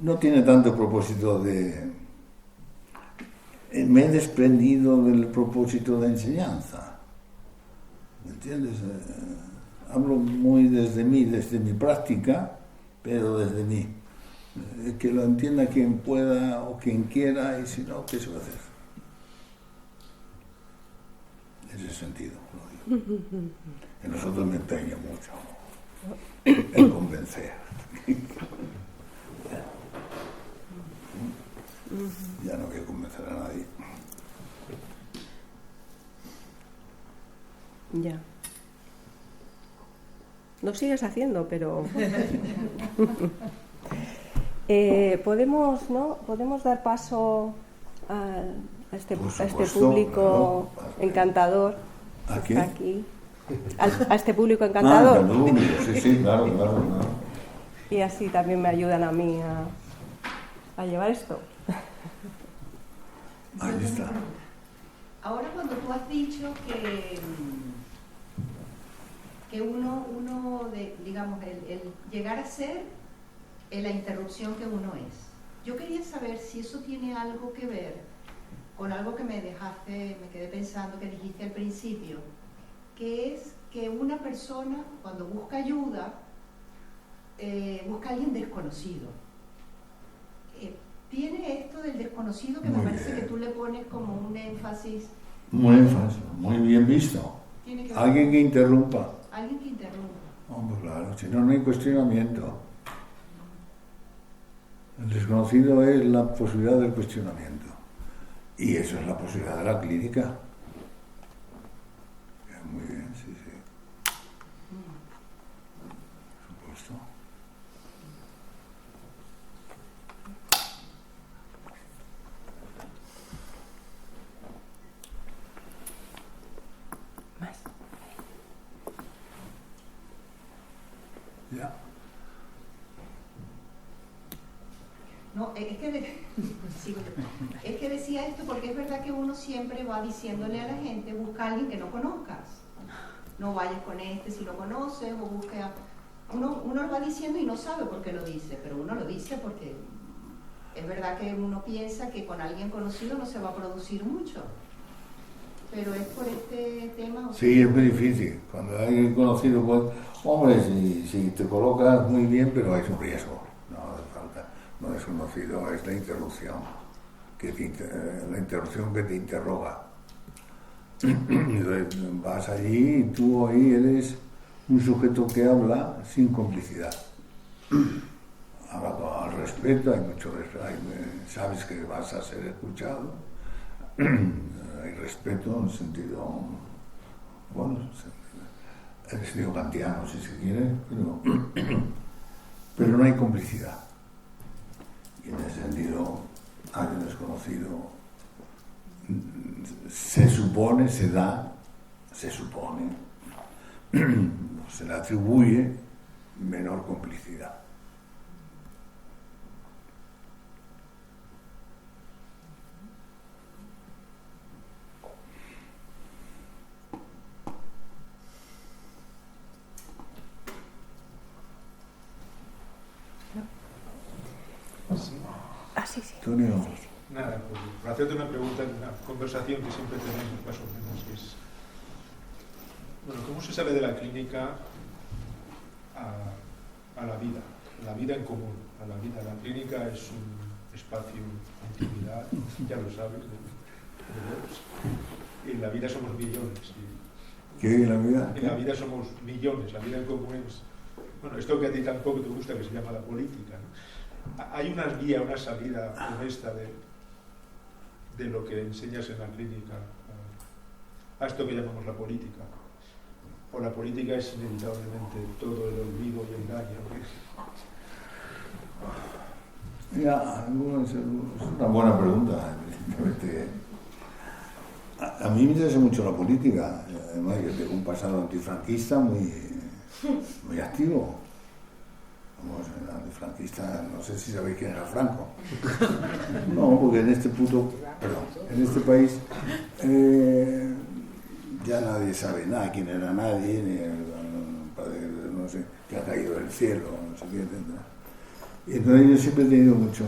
no tiene tanto propósito de... Me he desprendido del propósito de enseñanza. ¿Me entiendes? Hablo muy desde mí, desde mi práctica, pero desde mí. Que lo entienda quien pueda o quien quiera, y si no, ¿qué se va a hacer? En ese sentido, lo digo. En nosotros me empeño mucho en convencer. Ya no quiero convencer a nadie. Ya. Lo sigues haciendo, pero... podemos dar paso a este público encantador que está aquí. A este público encantador. Sí, claro. Y así también me ayudan a mí a llevar esto. Ahí está. Ahora cuando tú has dicho que uno digamos, el llegar a ser la interrupción que uno es. Yo quería saber si eso tiene algo que ver con algo que me quedé pensando, que dijiste al principio, que es que una persona cuando busca ayuda, busca a alguien desconocido. Tiene esto del desconocido que me parece que tú le pones como un énfasis. Muy bien visto. Alguien que interrumpa. Alguien que interrumpa. Hombre, claro, si no, no hay cuestionamiento. El desconocido es la posibilidad del cuestionamiento. Y eso es la posibilidad de la clínica. Muy bien, sí. Por supuesto. Más. Ya. No, es que decía esto porque es verdad que uno siempre va diciéndole a la gente, busca a alguien que no conozcas. No vayas con este si lo conoces, o busque a... Uno lo va diciendo y no sabe por qué lo dice, pero uno lo dice porque es verdad que uno piensa que con alguien conocido no se va a producir mucho. Pero es por este tema... Sí, es muy difícil. Cuando hay alguien conocido, pues, hombre, si te colocas muy bien, pero hay un riesgo. No hace falta. No es conocido, es la interrupción. La interrupción que te interroga. Entonces, vas allí y tú ahí eres un sujeto que habla sin complicidad. Habla con respeto, hay mucho respeto, sabes que vas a ser escuchado. Hay respeto en el sentido, bueno, en el sentido kantiano si se quiere, pero no hay complicidad. Y en ese sentido, alguien desconocido se supone, se le atribuye menor complicidad. Sí. Antonio. Nada, pues, para hacerte una pregunta, una conversación que siempre tenemos más o menos es, bueno, ¿cómo se sale de la clínica a la vida? La vida en común, a la vida. La clínica es un espacio de intimidad, ya lo sabes, y en la vida somos millones. ¿Qué en la vida? En la vida somos millones, la vida en común es, bueno, esto que a ti tampoco te gusta, que se llama la política, ¿no? Hay una vía, una salida honesta de lo que enseñas en la clínica a esto que llamamos la política. O la política es inevitablemente todo el olvido y el daño. Mira, es una buena pregunta. A mí me interesa mucho la política. Además, yo tengo un pasado antifranquista muy activo. Vamos, el antifranquista, no sé si sabéis quién era Franco. No, porque en este país ya nadie sabe nada, quién era nadie, ni el padre, no sé, que ha caído del cielo, no sé qué, etc. Y entonces yo siempre he tenido mucho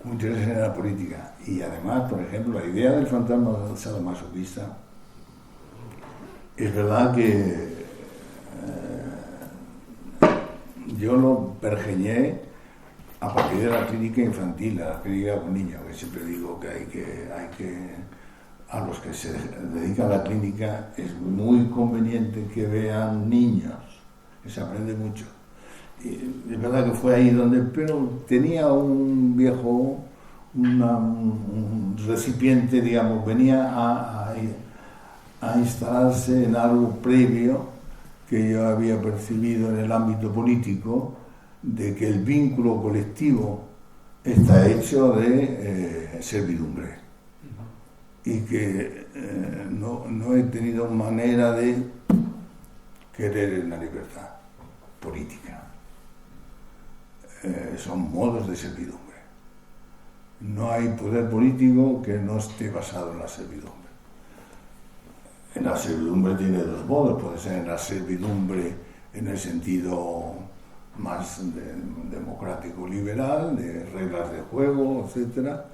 interés en la política. Y además, por ejemplo, la idea del fantasma del sadomasoquista, es verdad que yo lo pergeñé a partir de la clínica infantil, a la clínica con niños, que siempre digo que hay que a los que se dedican a la clínica es muy conveniente que vean niños, que se aprende mucho. Y es verdad que fue ahí donde, pero tenía un viejo, un recipiente, digamos, venía a instalarse en algo previo que yo había percibido en el ámbito político, de que el vínculo colectivo está hecho de servidumbre y que no he tenido manera de querer en la libertad política. Son modos de servidumbre. No hay poder político que no esté basado en la servidumbre. En la servidumbre tiene dos modos, puede ser en la servidumbre en el sentido más democrático liberal, de reglas de juego, etcétera,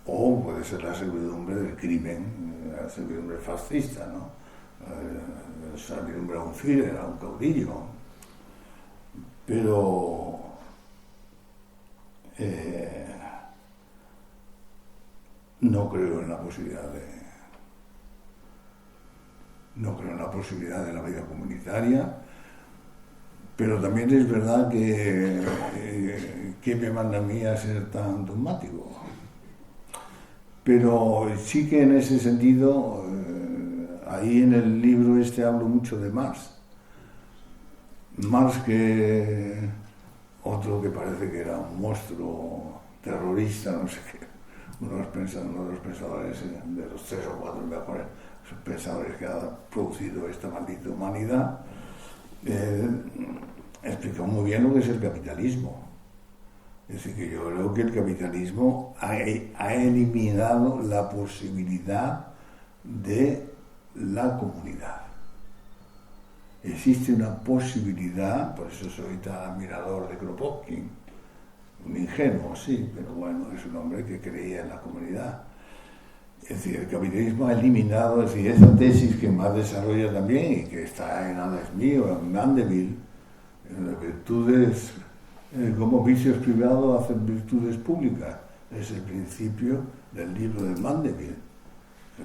o puede ser la servidumbre del crimen, la servidumbre fascista, ¿no? La servidumbre a un Führer, a un caudillo. Pero no creo en la posibilidad de la vida comunitaria, pero también es verdad que me manda a mí a ser tan dogmático. Pero sí que en ese sentido, ahí en el libro hablo mucho de Marx. Marx, que otro que parece que era un monstruo terrorista, no sé qué, uno de los pensadores, de los 3 o 4 mejores pensadores que ha producido esta maldita humanidad, explicó muy bien lo que es el capitalismo. Es decir, que yo creo que el capitalismo ha eliminado la posibilidad de la comunidad. Existe una posibilidad, por eso soy tan admirador de Kropotkin, un ingenuo, sí, pero bueno, es un hombre que creía en la comunidad. Es decir, el capitalismo ha eliminado, es decir, esa tesis que más desarrolla también y que está en Adam Smith o en Mandeville, en las virtudes, como vicios privados hacen virtudes públicas. Es el principio del libro de Mandeville,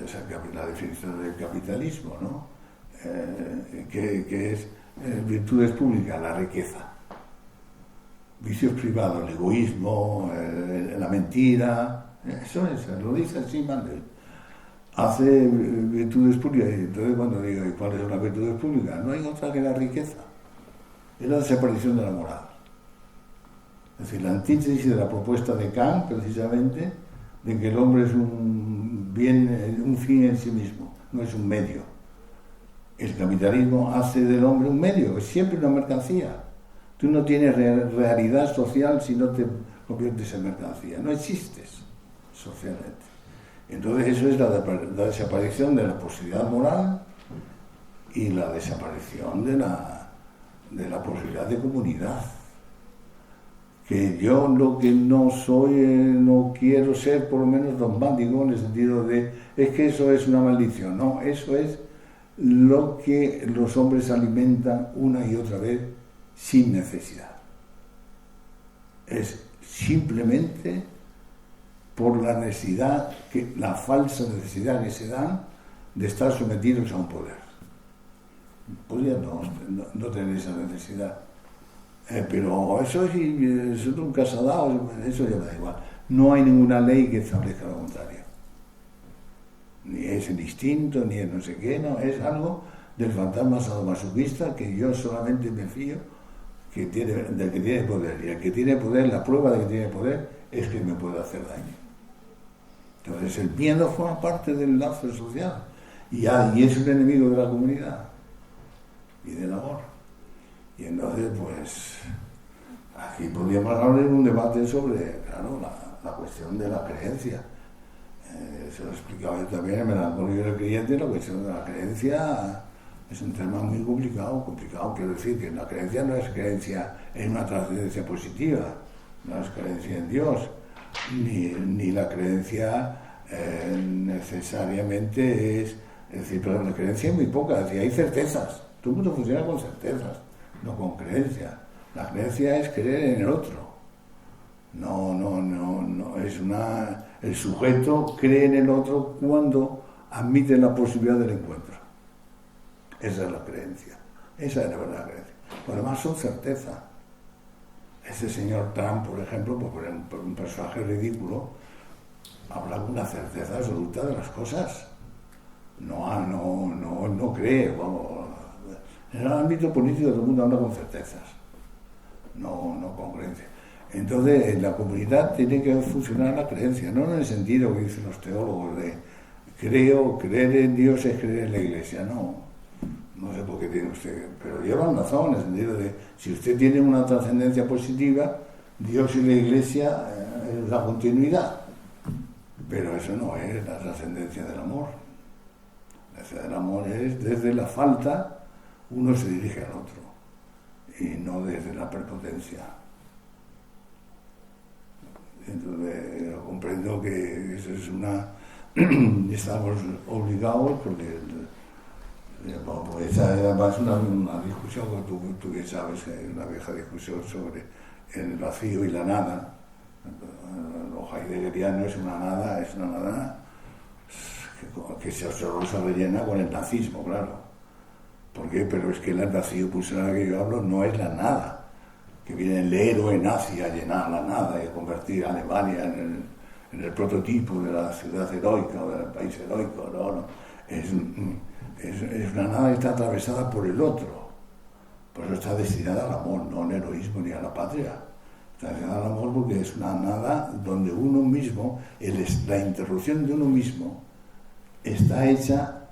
esa es la definición del capitalismo, ¿no? Que es virtudes públicas, la riqueza. Vicios privados, el egoísmo, la mentira. Eso es, lo dice así Mandel. Hace virtudes públicas. Y entonces cuando digo, ¿y cuáles son las virtudes públicas? No hay otra que la riqueza. Es la desaparición de la moral. Es decir, la antítesis de la propuesta de Kant, precisamente, de que el hombre es un bien, un fin en sí mismo, no es un medio. El capitalismo hace del hombre un medio, es siempre una mercancía. Tú no tienes realidad social si no te conviertes en mercancía, no existes socialmente. Entonces eso es la desaparición de la posibilidad moral y la desaparición de la posibilidad de comunidad. Que yo lo que no soy, no quiero ser por lo menos dogmático en el sentido de, es que eso es una maldición, no, eso es lo que los hombres alimentan una y otra vez sin necesidad. Es simplemente por la necesidad, la falsa necesidad que se dan de estar sometidos a un poder. Podrían no tener esa necesidad. Pero eso nunca se ha dado, eso ya me da igual. No hay ninguna ley que establezca lo contrario. Ni es el instinto, ni es no sé qué, no, es algo del fantasma sadomasoquista que yo solamente me fío del que tiene poder. Y el que tiene poder, la prueba de que tiene poder es que me puede hacer daño. Entonces el miedo forma parte del lazo social y es un enemigo de la comunidad y del amor. Y entonces, pues, aquí podríamos hablar en un debate sobre, claro, la cuestión de la creencia. Se lo he explicado yo también en Melancolía del Creyente, la cuestión de la creencia es un tema muy complicado, quiero decir que la creencia no es creencia en una trascendencia positiva, no es creencia en Dios, ni la creencia necesariamente es decir, pero la creencia es muy poca, es decir, hay certezas, todo el mundo funciona con certezas, no con creencia. La creencia es creer en el otro. No es el sujeto cree en el otro cuando admite la posibilidad del encuentro. Esa es la creencia. Esa es la verdadera creencia. Lo demás son certezas. Ese señor Trump, por ejemplo, por un personaje ridículo, habla con una certeza absoluta de las cosas. No cree, vamos. En el ámbito político todo el mundo habla con certezas, no con creencias. Entonces, en la comunidad tiene que funcionar la creencia, no en el sentido que dicen los teólogos de creer en Dios es creer en la Iglesia, no sé por qué tiene usted, pero llevan razón en el sentido de, si usted tiene una trascendencia positiva, Dios y la Iglesia es la continuidad, pero eso no es la trascendencia del amor. La trascendencia del amor es desde la falta uno se dirige al otro y no desde la prepotencia. Entonces comprendo que eso es estamos obligados porque esa además una discusión que tú bien sabes, una vieja discusión sobre el vacío y la nada. Lo heideggeriano es una nada que se rellena con el nazismo, claro. ¿Por qué? Pero es que el vacío pulsional que yo hablo no es la nada, que viene el héroe nazi a llenar la nada y a convertir a Alemania en el prototipo de la ciudad heroica o del país heroico. No. Es una nada que está atravesada por el otro. Por eso está destinada al amor, no al heroísmo ni a la patria. Está destinada al amor porque es una nada donde uno mismo, la interrupción de uno mismo, está hecha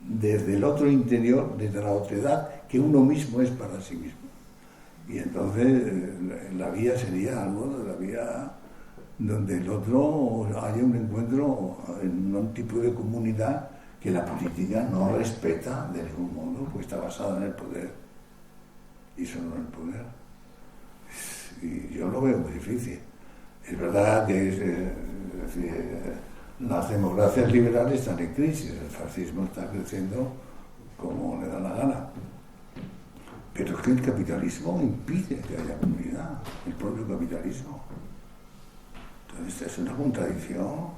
desde el otro interior, desde la otredad que uno mismo es para sí mismo. Y entonces la vía sería algo de la vía donde el otro haya un encuentro en un tipo de comunidad que la política no respeta de ningún modo, porque está basada en el poder y solo en el poder. Y yo lo veo muy difícil. Es verdad que las democracias liberales están en crisis, el fascismo está creciendo como le da la gana. Pero es que el capitalismo impide que haya comunidad, el propio capitalismo. Entonces es una contradicción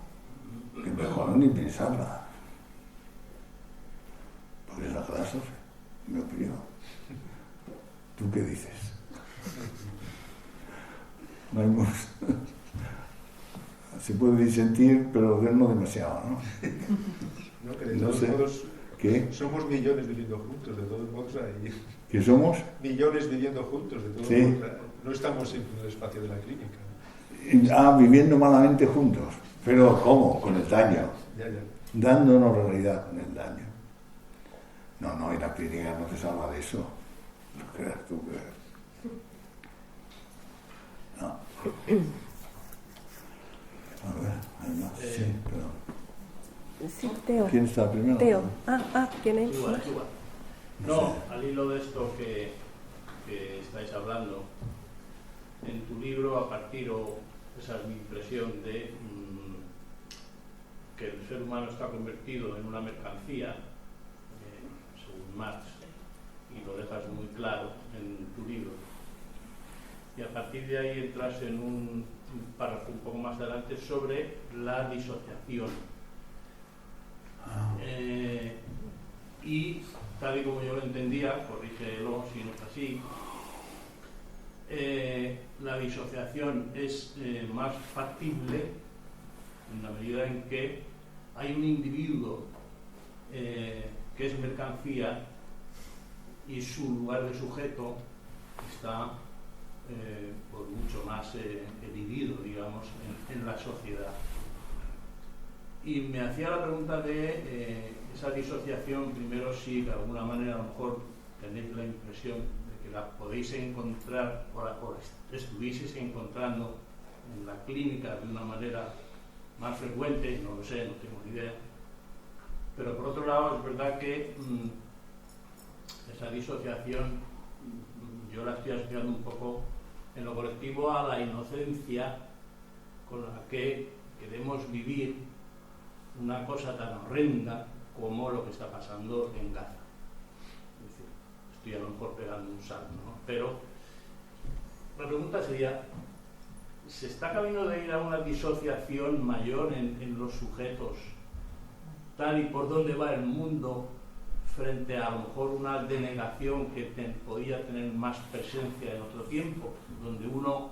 que mejor ni pensarla. Porque es la catástrofe, en mi opinión. ¿Tú qué dices? No hay más. Se puede disentir, pero no demasiado, ¿no? No, que de todos modos, ¿qué? Somos millones viviendo juntos, de todos modos ahí. ¿Qué somos? Millones viviendo juntos, de todos modos. No estamos en el espacio de la clínica. Viviendo malamente juntos. Pero ¿cómo? Con el daño. Ya. Dándonos realidad con el daño. No, y la clínica no te salva de eso. No creas tú que... No. A ver, hay más. Sí, pero... Sí, Teo. ¿Quién está primero? Teo. ¿Quién es? Igual. No, al hilo de esto que estáis hablando, en tu libro, a partir, esa es mi impresión, de que el ser humano está convertido en una mercancía, según Marx, y lo dejas muy claro en tu libro. Y a partir de ahí entras en un párrafo un poco más adelante sobre la disociación. Y tal y como yo lo entendía, corrígelo si no es así, la disociación es más factible en la medida en que hay un individuo que es mercancía y su lugar de sujeto está por mucho más dividido, digamos, en la sociedad. Y me hacía la pregunta de esa disociación, primero, si de alguna manera a lo mejor tenéis la impresión de que la podéis encontrar o estuvieseis encontrando en la clínica de una manera más frecuente, no lo sé, no tengo ni idea. Pero por otro lado es verdad que esa disociación yo la estoy asociando un poco en lo colectivo a la inocencia con la que queremos vivir una cosa tan horrenda como lo que está pasando en Gaza. Es decir, estoy a lo mejor pegando un salto, ¿no? Pero la pregunta sería, ¿se está camino de ir a una disociación mayor en los sujetos, tal y por dónde va el mundo, frente a lo mejor una denegación que podía tener más presencia en otro tiempo, donde uno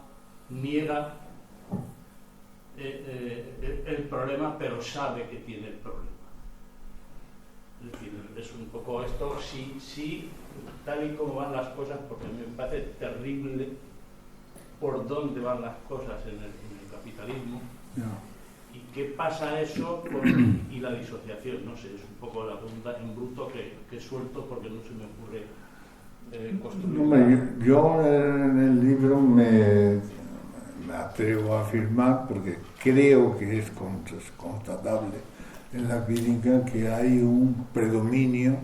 niega el problema pero sabe que tiene el problema? Es decir, es un poco esto, si tal y como van las cosas, porque me parece terrible por dónde van las cosas en el capitalismo. ¿Y qué pasa eso y la disociación? No sé, es un poco la pregunta en bruto que suelto porque no se me ocurre construir. Hombre, yo en el libro me atrevo a afirmar, porque creo que es constatable en la clínica, que hay un predominio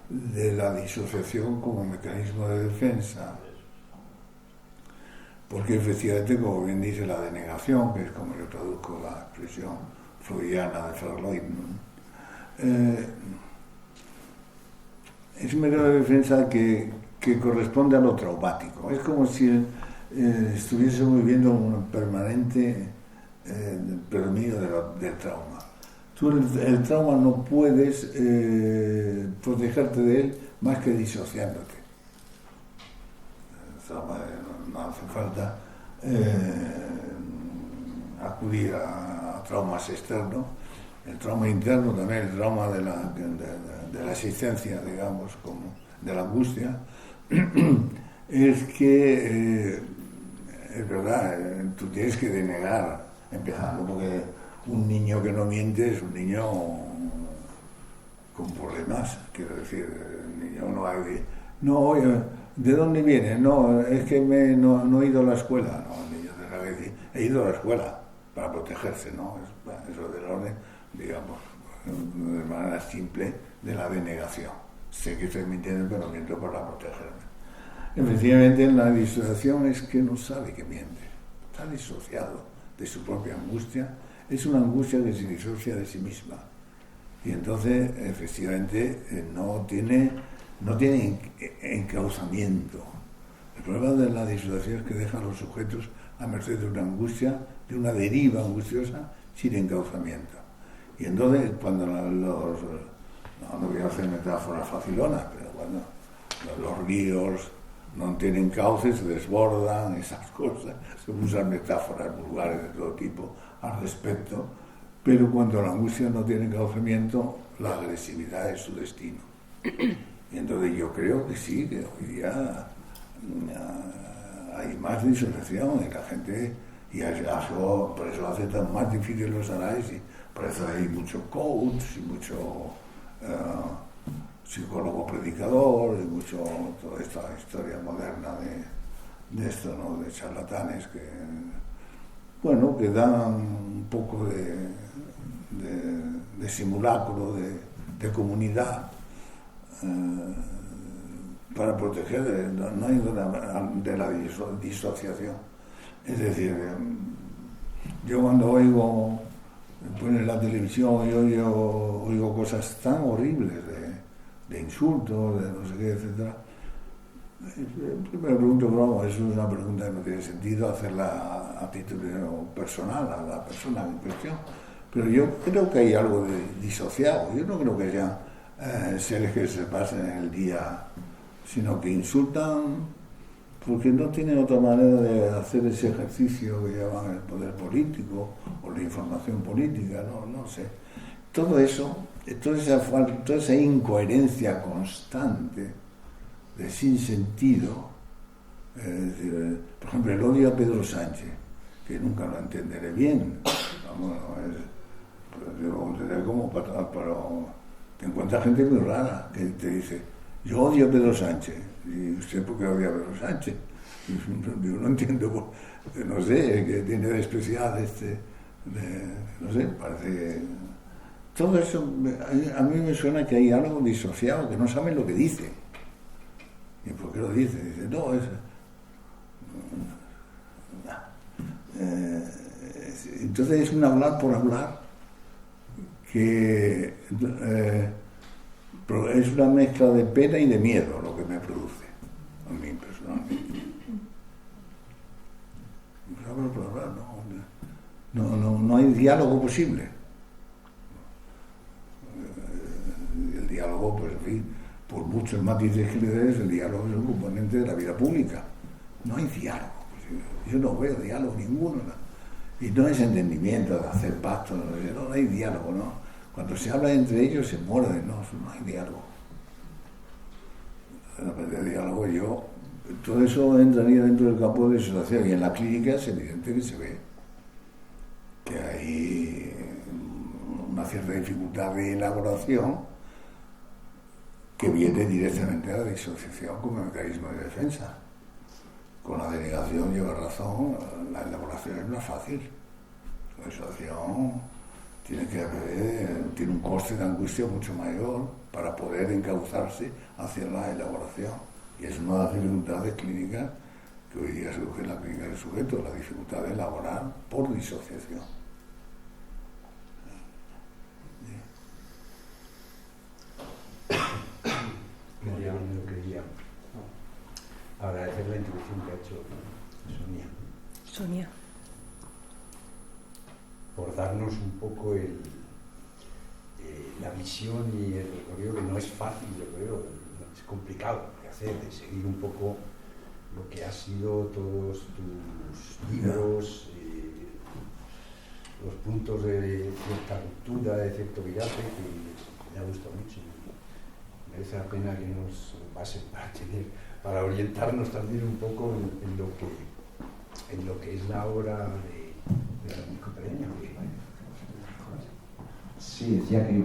de la disociación como mecanismo de defensa. Porque efectivamente, como bien dice, la denegación, que es como yo traduzco la expresión freudiana de Freud, es un mecanismo de defensa que corresponde a lo traumático. Es como si estuviésemos viviendo un permanente predominio del trauma. Tú el trauma no puedes protegerte de él más que disociándote. El trauma, no hace falta acudir a traumas externos. El trauma interno, también el trauma de la existencia, digamos, como de la angustia, es que es verdad, tú tienes que denegar, empezando, porque un niño que no miente es un niño con problemas. Quiero decir, el niño no va a decir, no, oye, ¿de dónde viene? No, es que no he ido a la escuela. No, el niño tendrá que decir, he ido a la escuela para protegerse, ¿no? Eso del orden, digamos, de manera simple, de la denegación. Sé que estoy mintiendo, pero miento para protegerme. Efectivamente, la disociación es que no sabe que miente. Está disociado de su propia angustia. Es una angustia que se disocia de sí misma. Y entonces, efectivamente, no tiene encauzamiento. El problema de la disociación es que deja a los sujetos a merced de una angustia, de una deriva angustiosa, sin encauzamiento. Y entonces, cuando no voy a hacer metáforas facilonas, pero cuando los ríos no tienen cauce, se desbordan, esas cosas, se usan metáforas vulgares de todo tipo al respecto, pero cuando la angustia no tiene encauzamiento, la agresividad es su destino. Y entonces yo creo que sí, que hoy día hay más disociación y la gente, por eso hace tan más difícil los análisis, por eso hay mucho coach y mucho psicólogo predicador y mucho toda esta historia moderna de esto, ¿no? De charlatanes que dan un poco de simulacro de comunidad para proteger de la disociación. Es decir, yo cuando oigo en la televisión y oigo cosas tan horribles de insultos, de no sé qué, etcétera, me pregunto, bueno, eso es una pregunta que no tiene sentido hacerla a título personal a la persona en cuestión, pero yo creo que hay algo de disociado. Yo no creo que sean seres que se pasen el día, sino que insultan porque no tienen otra manera de hacer ese ejercicio que llaman el poder político o la información política, no sé. Todo eso, toda esa incoherencia constante de sinsentido, por ejemplo, el odio a Pedro Sánchez, que nunca lo entenderé bien, pero te encuentras gente muy rara que te dice, yo odio a Pedro Sánchez. ¿Y usted por qué odia a Pedro Sánchez? Yo no entiendo, no sé, qué tiene de especial no sé, parece que... Todo eso, a mí me suena que hay algo disociado, que no saben lo que dice. ¿Y por qué lo dice? Dice, no, entonces es un hablar por hablar que es una mezcla de pena y de miedo lo que me produce, a mí personalmente. Hablar por hablar, no hay diálogo posible. El diálogo, pues en fin, por muchos matices que le des, el diálogo es un componente de la vida pública. No hay diálogo. Yo no veo diálogo ninguno. Y no es entendimiento de hacer pactos, no hay diálogo, ¿no? Cuando se habla entre ellos se muerden, no hay diálogo. de diálogo, todo eso entraría dentro del campo de disociación, y en la clínica es evidente que se ve que hay una cierta dificultad de elaboración que viene directamente a la disociación como mecanismo de defensa. Con la denegación lleva razón, la elaboración no es fácil. La disociación tiene un coste de angustia mucho mayor para poder encauzarse hacia la elaboración. Y es una de las dificultades clínicas que hoy día surge en la clínica del sujeto, la dificultad de elaborar por disociación. Yo quería agradecer la introducción que ha hecho Sonia, por darnos un poco la visión y el recorrido, que no es fácil, yo creo, es complicado de hacer, de seguir un poco lo que ha sido todos tus libros, los puntos de cierta ruptura, de cierto viraje, que me ha gustado mucho. Merece la pena que nos basen para orientarnos también un poco en lo que es la obra de Francisco Pereña. Sí, decía que me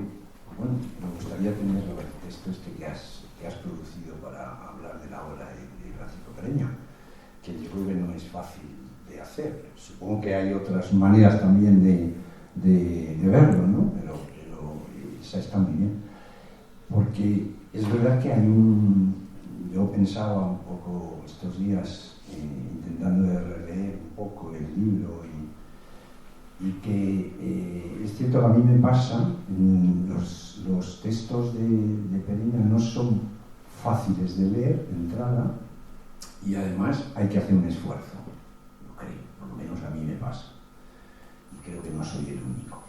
gustaría tener el texto que has producido para hablar de la obra de Francisco Pereña, que yo creo que no es fácil de hacer. Supongo que hay otras maneras también de verlo, ¿no? Pero esa está muy bien. Porque es verdad que yo pensaba un poco estos días intentando de releer un poco el libro y que es cierto que a mí me pasa, los textos de Pereña no son fáciles de leer de entrada y además hay que hacer un esfuerzo, yo creo, por lo menos a mí me pasa y creo que no soy el único.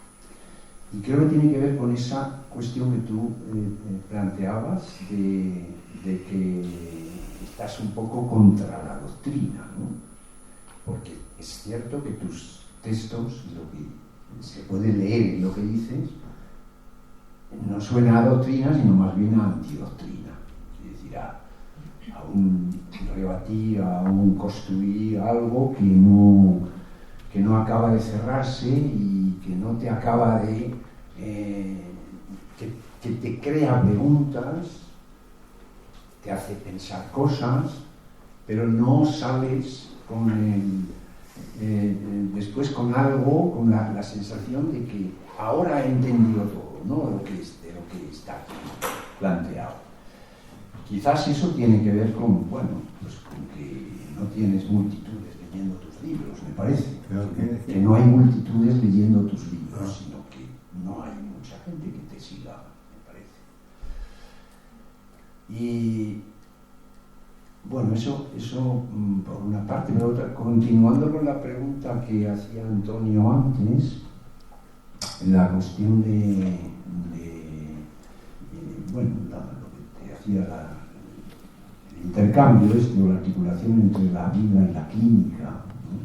Y creo que tiene que ver con esa cuestión que tú planteabas de que estás un poco contra la doctrina, ¿no? Porque es cierto que tus textos, lo que se puede leer en lo que dices, no suena a doctrina, sino más bien a antidoctrina. Es decir, a un rebatir, a un construir algo que no acaba de cerrarse y que no te acaba de... que te crea preguntas, te hace pensar cosas, pero no sales después con algo, con la sensación de que ahora he entendido todo, ¿no? de lo que está aquí planteado. Quizás eso tiene que ver con que no tienes multitudes leyendo tus libros, me parece. Que no hay multitudes leyendo tus libros, sino que no hay mucha gente que te siga, me parece. Y bueno, eso por una parte, pero otra, continuando con la pregunta que hacía Antonio antes, la cuestión de lo que te hacía el intercambio o la articulación entre la vida y la clínica, ¿no?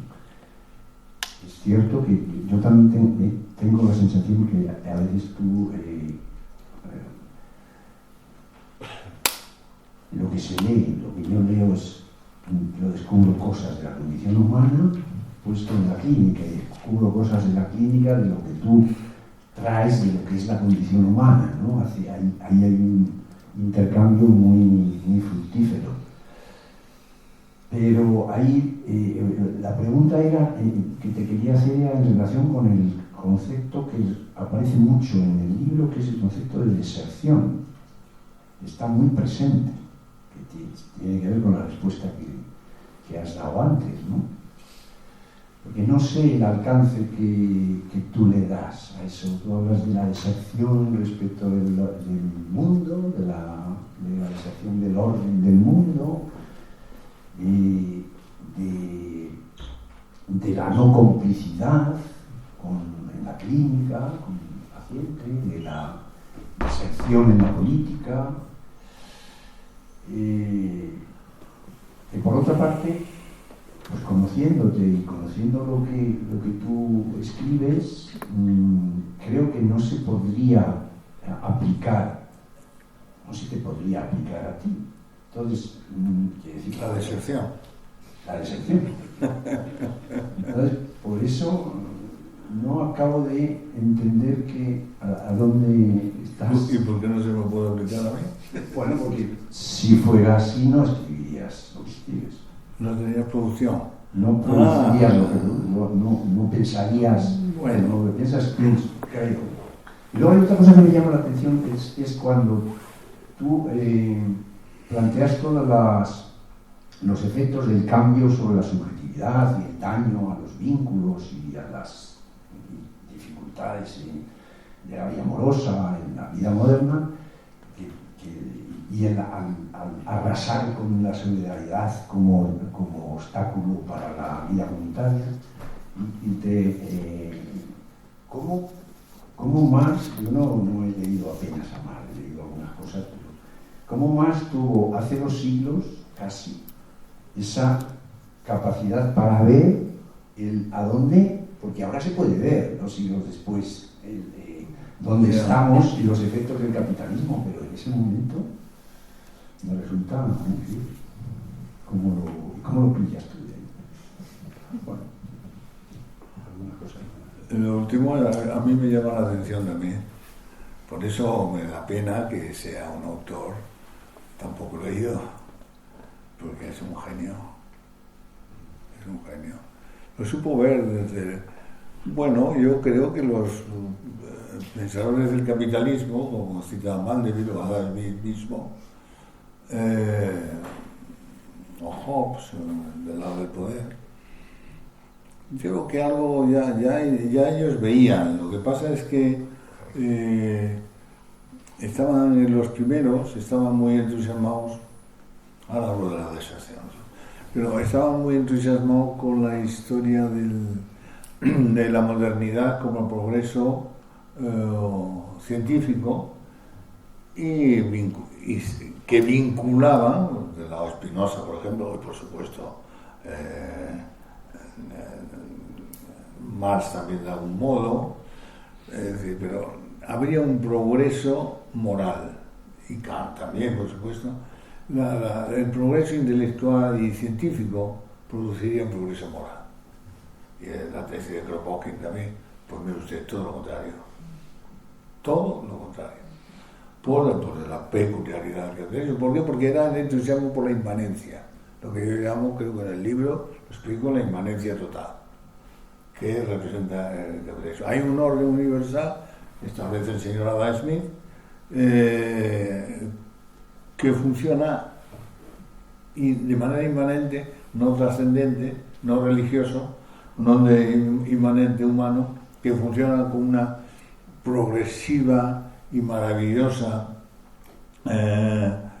Es cierto que yo también tengo la sensación que a veces tú lo que se lee, lo que yo leo yo descubro cosas de la condición humana puesto en la clínica, y descubro cosas de la clínica de lo que tú traes de lo que es la condición humana, ¿no? Ahí hay un intercambio muy, muy fructífero. Pero ahí la pregunta que te quería hacer era en relación con el concepto que aparece mucho en el libro, que es el concepto de deserción. Está muy presente, que tiene que ver con la respuesta que has dado antes, ¿no? Porque no sé el alcance que tú le das a eso. Tú hablas de la deserción respecto del mundo, de la deserción del orden del mundo, de la no complicidad en la clínica, con el paciente, de la deserción en la política. Y por otra parte, pues conociéndote y conociendo lo que tú escribes, creo que no se podría aplicar, no se te podría aplicar a ti Entonces, quiere decir, La deserción. La deserción. Entonces, por eso no acabo de entender a dónde estás. ¿Y por qué no se me puede aplicar a mí? Bueno, porque si fuera así no escribirías lo que escribes. No tenías producción. No producirías no pensarías, Bueno. lo que piensas, creo. Y luego hay otra cosa que me llama la atención, es cuando tú planteas todos los efectos del cambio sobre la subjetividad y el daño a los vínculos y a las dificultades de la vida amorosa en la vida moderna, y al arrasar con la solidaridad como obstáculo para la vida comunitaria. ¿Cómo más? Yo no he leído apenas a Marx, he leído algunas cosas, pero ¿cómo más tuvo hace 2 siglos casi esa capacidad para ver a dónde, porque ahora se puede ver 2 siglos después dónde estamos y los efectos del capitalismo, pero en ese momento me resulta muy difícil. ¿Cómo lo pillas tú de ahí? Bueno, alguna cosa. Lo último a mí me llama la atención también. Por eso me da pena que sea un autor tan poco leído, porque es un genio. Es un genio. Lo supo ver desde... Bueno, yo creo que los pensadores del capitalismo, como citaba Mandeville o Adam Smith mismo, o Hobbes, del lado del poder, yo creo que algo ya ellos veían. Lo que pasa es que los primeros estaban muy entusiasmados, ahora hablo de la deserción, pero estaban muy entusiasmados con la historia de la modernidad como progreso científico y que vinculaban, del lado Spinoza, por ejemplo, y por supuesto Marx también de algún modo, es decir, pero habría un progreso moral, y Kant también, por supuesto. El progreso intelectual y científico produciría un progreso moral. Y la tesis de Kropotkin también, pues mire usted, todo lo contrario. Todo lo contrario. Por la peculiaridad que tiene. ¿Por qué? Porque era el entusiasmo por la inmanencia. Lo que yo llamo, creo que en el libro lo explico, la inmanencia total, que representa el capitalismo. Hay un orden universal, establece el señor Adam Smith, que funciona y de manera inmanente, no trascendente, no religioso, no de inmanente humano, que funciona con una progresiva y maravillosa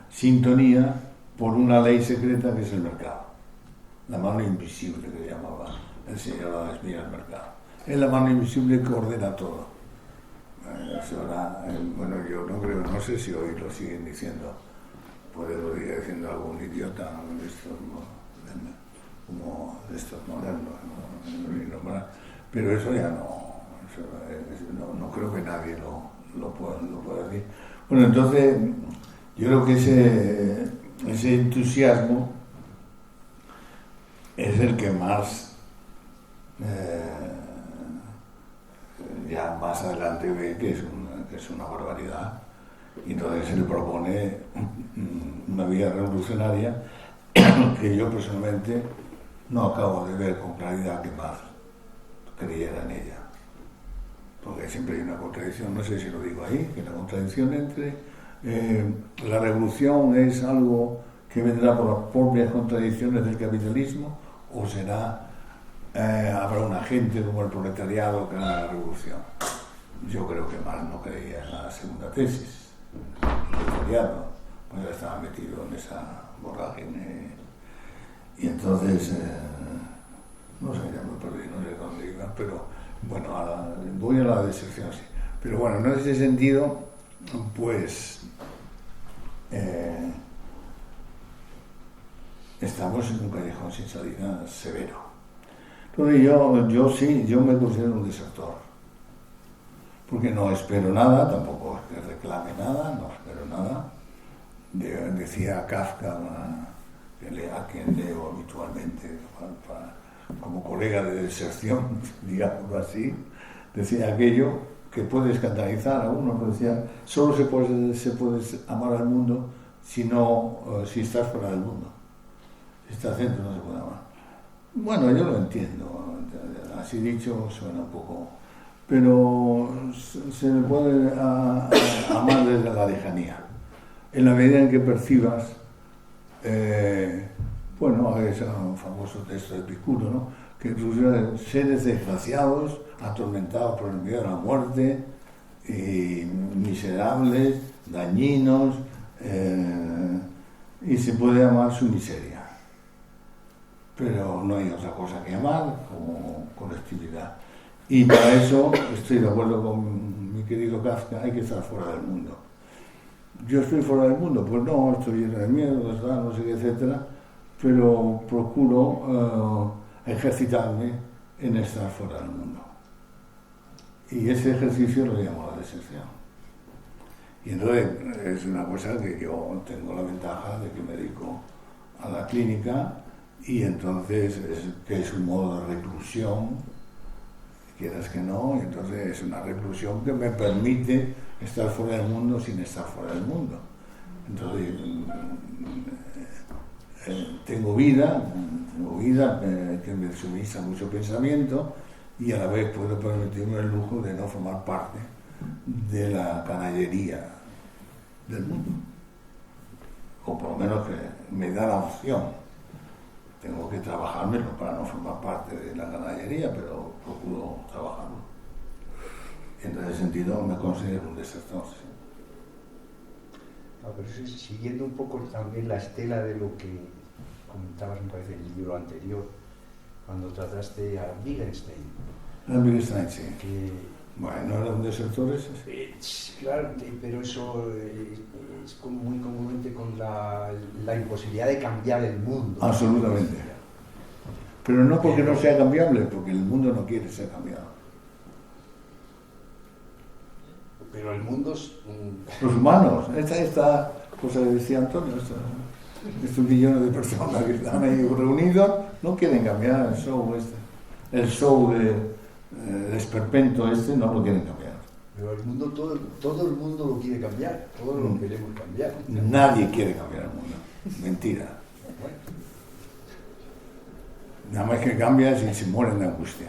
sintonía por una ley secreta que es el mercado, la mano invisible que llamaba el señor Adam Smith al mercado. Es la mano invisible que ordena todo. Bueno, yo no creo, no sé si hoy lo siguen diciendo, puede lo sigue diciendo algún idiota como de estos modernos, pero eso ya no creo que nadie lo pueda decir. Bueno, entonces yo creo que ese entusiasmo es el que más ya más adelante ve que es una barbaridad, y entonces se le propone una vía revolucionaria que yo personalmente no acabo de ver con claridad que Marx creyera en ella, porque siempre hay una contradicción, no sé si lo digo ahí, que la contradicción entre la revolución es algo que vendrá por las propias contradicciones del capitalismo, o será habrá una gente como el proletariado que hará la revolución. Yo creo que Marx no creía en la segunda tesis. El proletariado pues ya estaba metido en esa vorágine, y entonces no sé, ya me perdí, no sé dónde iba, pero bueno, voy a la deserción, sí. Pero bueno, en ese sentido, pues estamos en un callejón sin salida severo. Entonces yo me considero un desertor, porque no espero nada, tampoco es que reclame nada, no espero nada decía Kafka, a quien leo habitualmente como colega de deserción, digámoslo así, decía aquello que puede escandalizar a uno, pero decía, solo se puede amar al mundo si estás fuera del mundo. Si estás dentro no se puede amar. Bueno, yo lo entiendo, así dicho suena un poco, pero se le puede amar desde la lejanía, en la medida en que percibas, bueno, es un famoso texto de Epicuro, ¿no? Que seres desgraciados, atormentados por el miedo a la muerte, miserables, dañinos, y se puede amar su miseria. Pero no hay otra cosa que amar como colectividad. Y para eso estoy de acuerdo con mi querido Kafka, hay que estar fuera del mundo. Yo estoy fuera del mundo, pues no, estoy lleno de miedo, no sé qué, etcétera, pero procuro ejercitarme en estar fuera del mundo. Y ese ejercicio lo llamo la deserción. Y entonces es una cosa que yo tengo la ventaja de que me dedico a la clínica y entonces es un modo de reclusión, quieras que no, y entonces es una reclusión que me permite estar fuera del mundo sin estar fuera del mundo. Entonces tengo vida que me suministra mucho pensamiento y a la vez puedo permitirme el lujo de no formar parte de la canallería del mundo, o por lo menos que me da la opción. Tengo que trabajármelo para no formar parte de la canallería, pero procuro trabajarlo. En ese sentido me considero un desertor. Sí. No, pero siguiendo un poco también la estela de lo que comentabas, me parece, en el libro anterior, cuando trataste a Wittgenstein. A Wittgenstein, sí. Bueno, ¿no era un desertor ese? Claro, pero eso es muy congruente con la imposibilidad de cambiar el mundo. Absolutamente. Pero no porque no sea cambiable, porque el mundo no quiere ser cambiado. Pero el mundo los humanos, esta cosa que decía Antonio, estos millones de personas que están ahí reunidos no quieren cambiar el show de esperpento no lo quieren cambiar. Pero el mundo, todo el mundo lo quiere cambiar, todos lo queremos cambiar. Nadie quiere cambiar el mundo, mentira. Nada más que cambia si se mueren de angustia.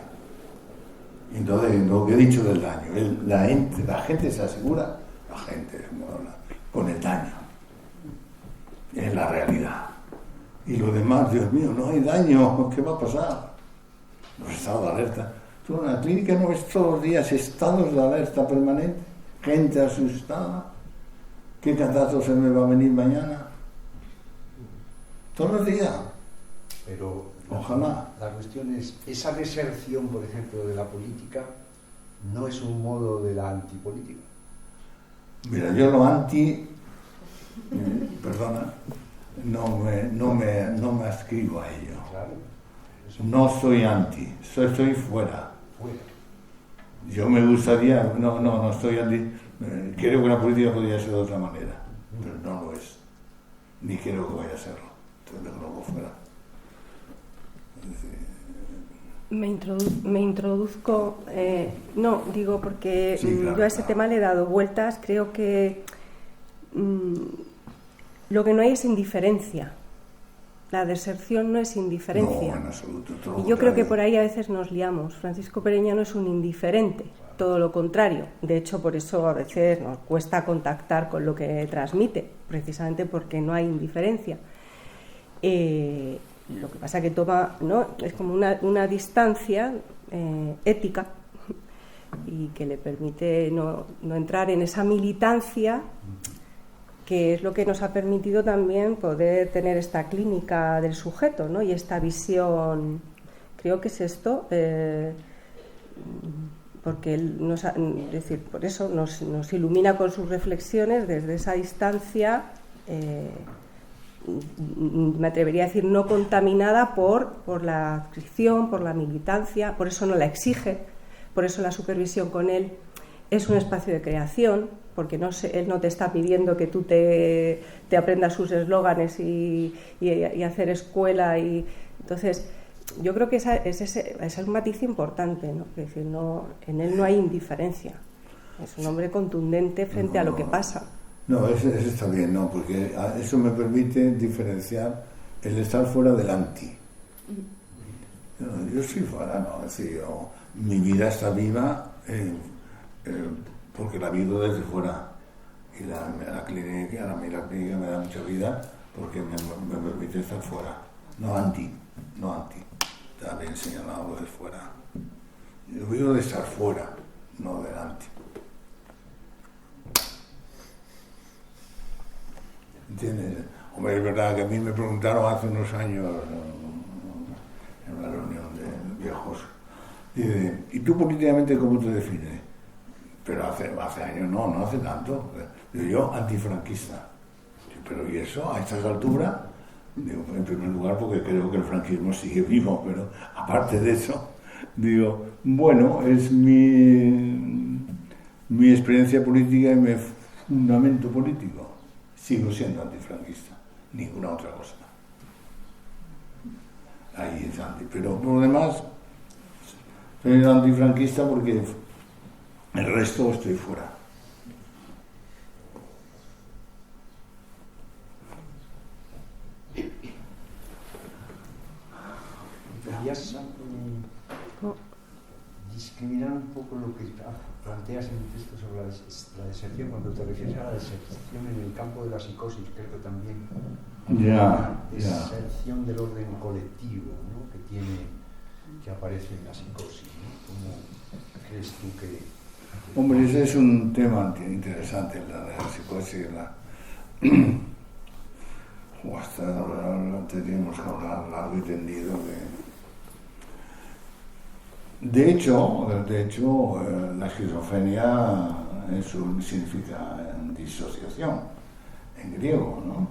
Entonces, lo que he dicho del daño, la gente se asegura, con el daño. Es la realidad. Y lo demás, Dios mío, no hay daño, ¿qué va a pasar? Los estados de alerta. Tú en la clínica no ves todos los días estados de alerta permanente, gente asustada. ¿Qué catástrofe me va a venir mañana? Todos los días. Pero ojalá. La cuestión es, esa deserción, por ejemplo, de la política, no es un modo de la antipolítica. Mira, yo lo perdona, no me adscribo a ello. Claro. No soy anti, estoy fuera. Yo me gustaría, no estoy anti, creo que la política podría ser de otra manera, pero no lo es, ni creo que vaya a serlo, entonces me lo fuera. Me introduzco, no, digo porque sí, claro, yo a ese tema le he dado vueltas, creo que lo que no hay es indiferencia. La deserción no es indiferencia. No, en absoluto. Y yo creo que por ahí a veces nos liamos. Francisco Pereña no es un indiferente, todo lo contrario. De hecho, por eso a veces nos cuesta contactar con lo que transmite, precisamente porque no hay indiferencia. Lo que pasa que toma, ¿no? Es como una distancia ética y que le permite no entrar en esa militancia, que es lo que nos ha permitido también poder tener esta clínica del sujeto, ¿no? Y esta visión, creo que es esto, porque él es decir, por eso nos ilumina con sus reflexiones desde esa distancia, me atrevería a decir no contaminada por la adscripción, por la militancia, por eso no la exige, por eso la supervisión con él es un espacio de creación, porque él no te está pidiendo que tú te aprendas sus eslóganes y hacer escuela. Y entonces, yo creo que ese es un matiz importante, ¿no? Es decir, en él no hay indiferencia. Es un hombre contundente frente a lo que pasa. No, eso está bien, ¿no? Porque eso me permite diferenciar el estar fuera del anti. Yo soy fuera, ¿no? Es decir, mi vida está viva porque la vivo desde fuera. Y la clínica me da mucha vida porque me permite estar fuera. No anti. Está bien señalado de fuera. Yo vivo de estar fuera, no del anti. ¿Entiendes? Hombre, es verdad que a mí me preguntaron hace unos años en una reunión de viejos, ¿y tú políticamente cómo te defines? Pero hace años, no hace tanto. Digo, yo antifranquista. Pero ¿y eso a estas alturas? Digo, en primer lugar porque creo que el franquismo sigue vivo, pero aparte de eso, digo, bueno, es mi experiencia política y mi fundamento político. Sigo siendo antifranquista, ninguna otra cosa. Ahí es anti. Pero por lo demás, soy antifranquista porque el resto estoy fuera. Querías discriminar un poco lo que planteas en el texto sobre la deserción, cuando te refieres a la deserción en el campo de la psicosis, creo que también deserción del orden colectivo, ¿no? que aparece en la psicosis, ¿no? ¿Cómo crees tú que...? Hombre, ese es un tema interesante, la de la psicosis. Hasta teníamos que hablar largo y tendido de hecho, la esquizofrenia eso significa disociación en griego, ¿no?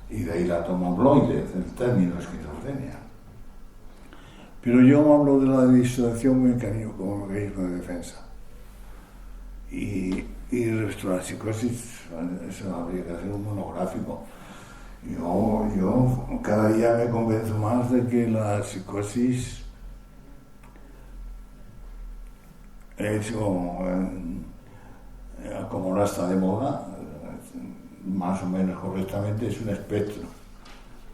Y de ahí la toma Bloides, el término esquizofrenia. Pero yo hablo de la disociación como mecanismo de defensa. Y respecto a la psicosis, eso habría que hacer un monográfico. Yo cada día me convenzo más de que la psicosis como no está de moda, más o menos correctamente, es un espectro.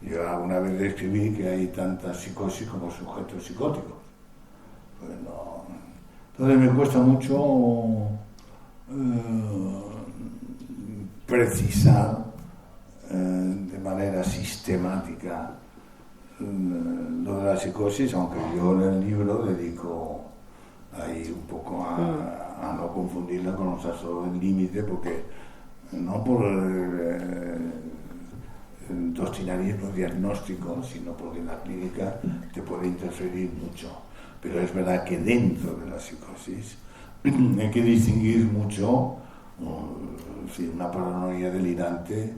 Yo alguna vez escribí que hay tanta psicosis como sujetos psicóticos. Pues no. Entonces me cuesta mucho precisar de manera sistemática lo de la psicosis, aunque yo en el libro dedico ahí un poco a no confundirla con los trastornos del límite, porque no por doctrinarismo diagnóstico, sino porque en la clínica te puede interferir mucho. Pero es verdad que dentro de la psicosis hay que distinguir mucho. Una paranoia delirante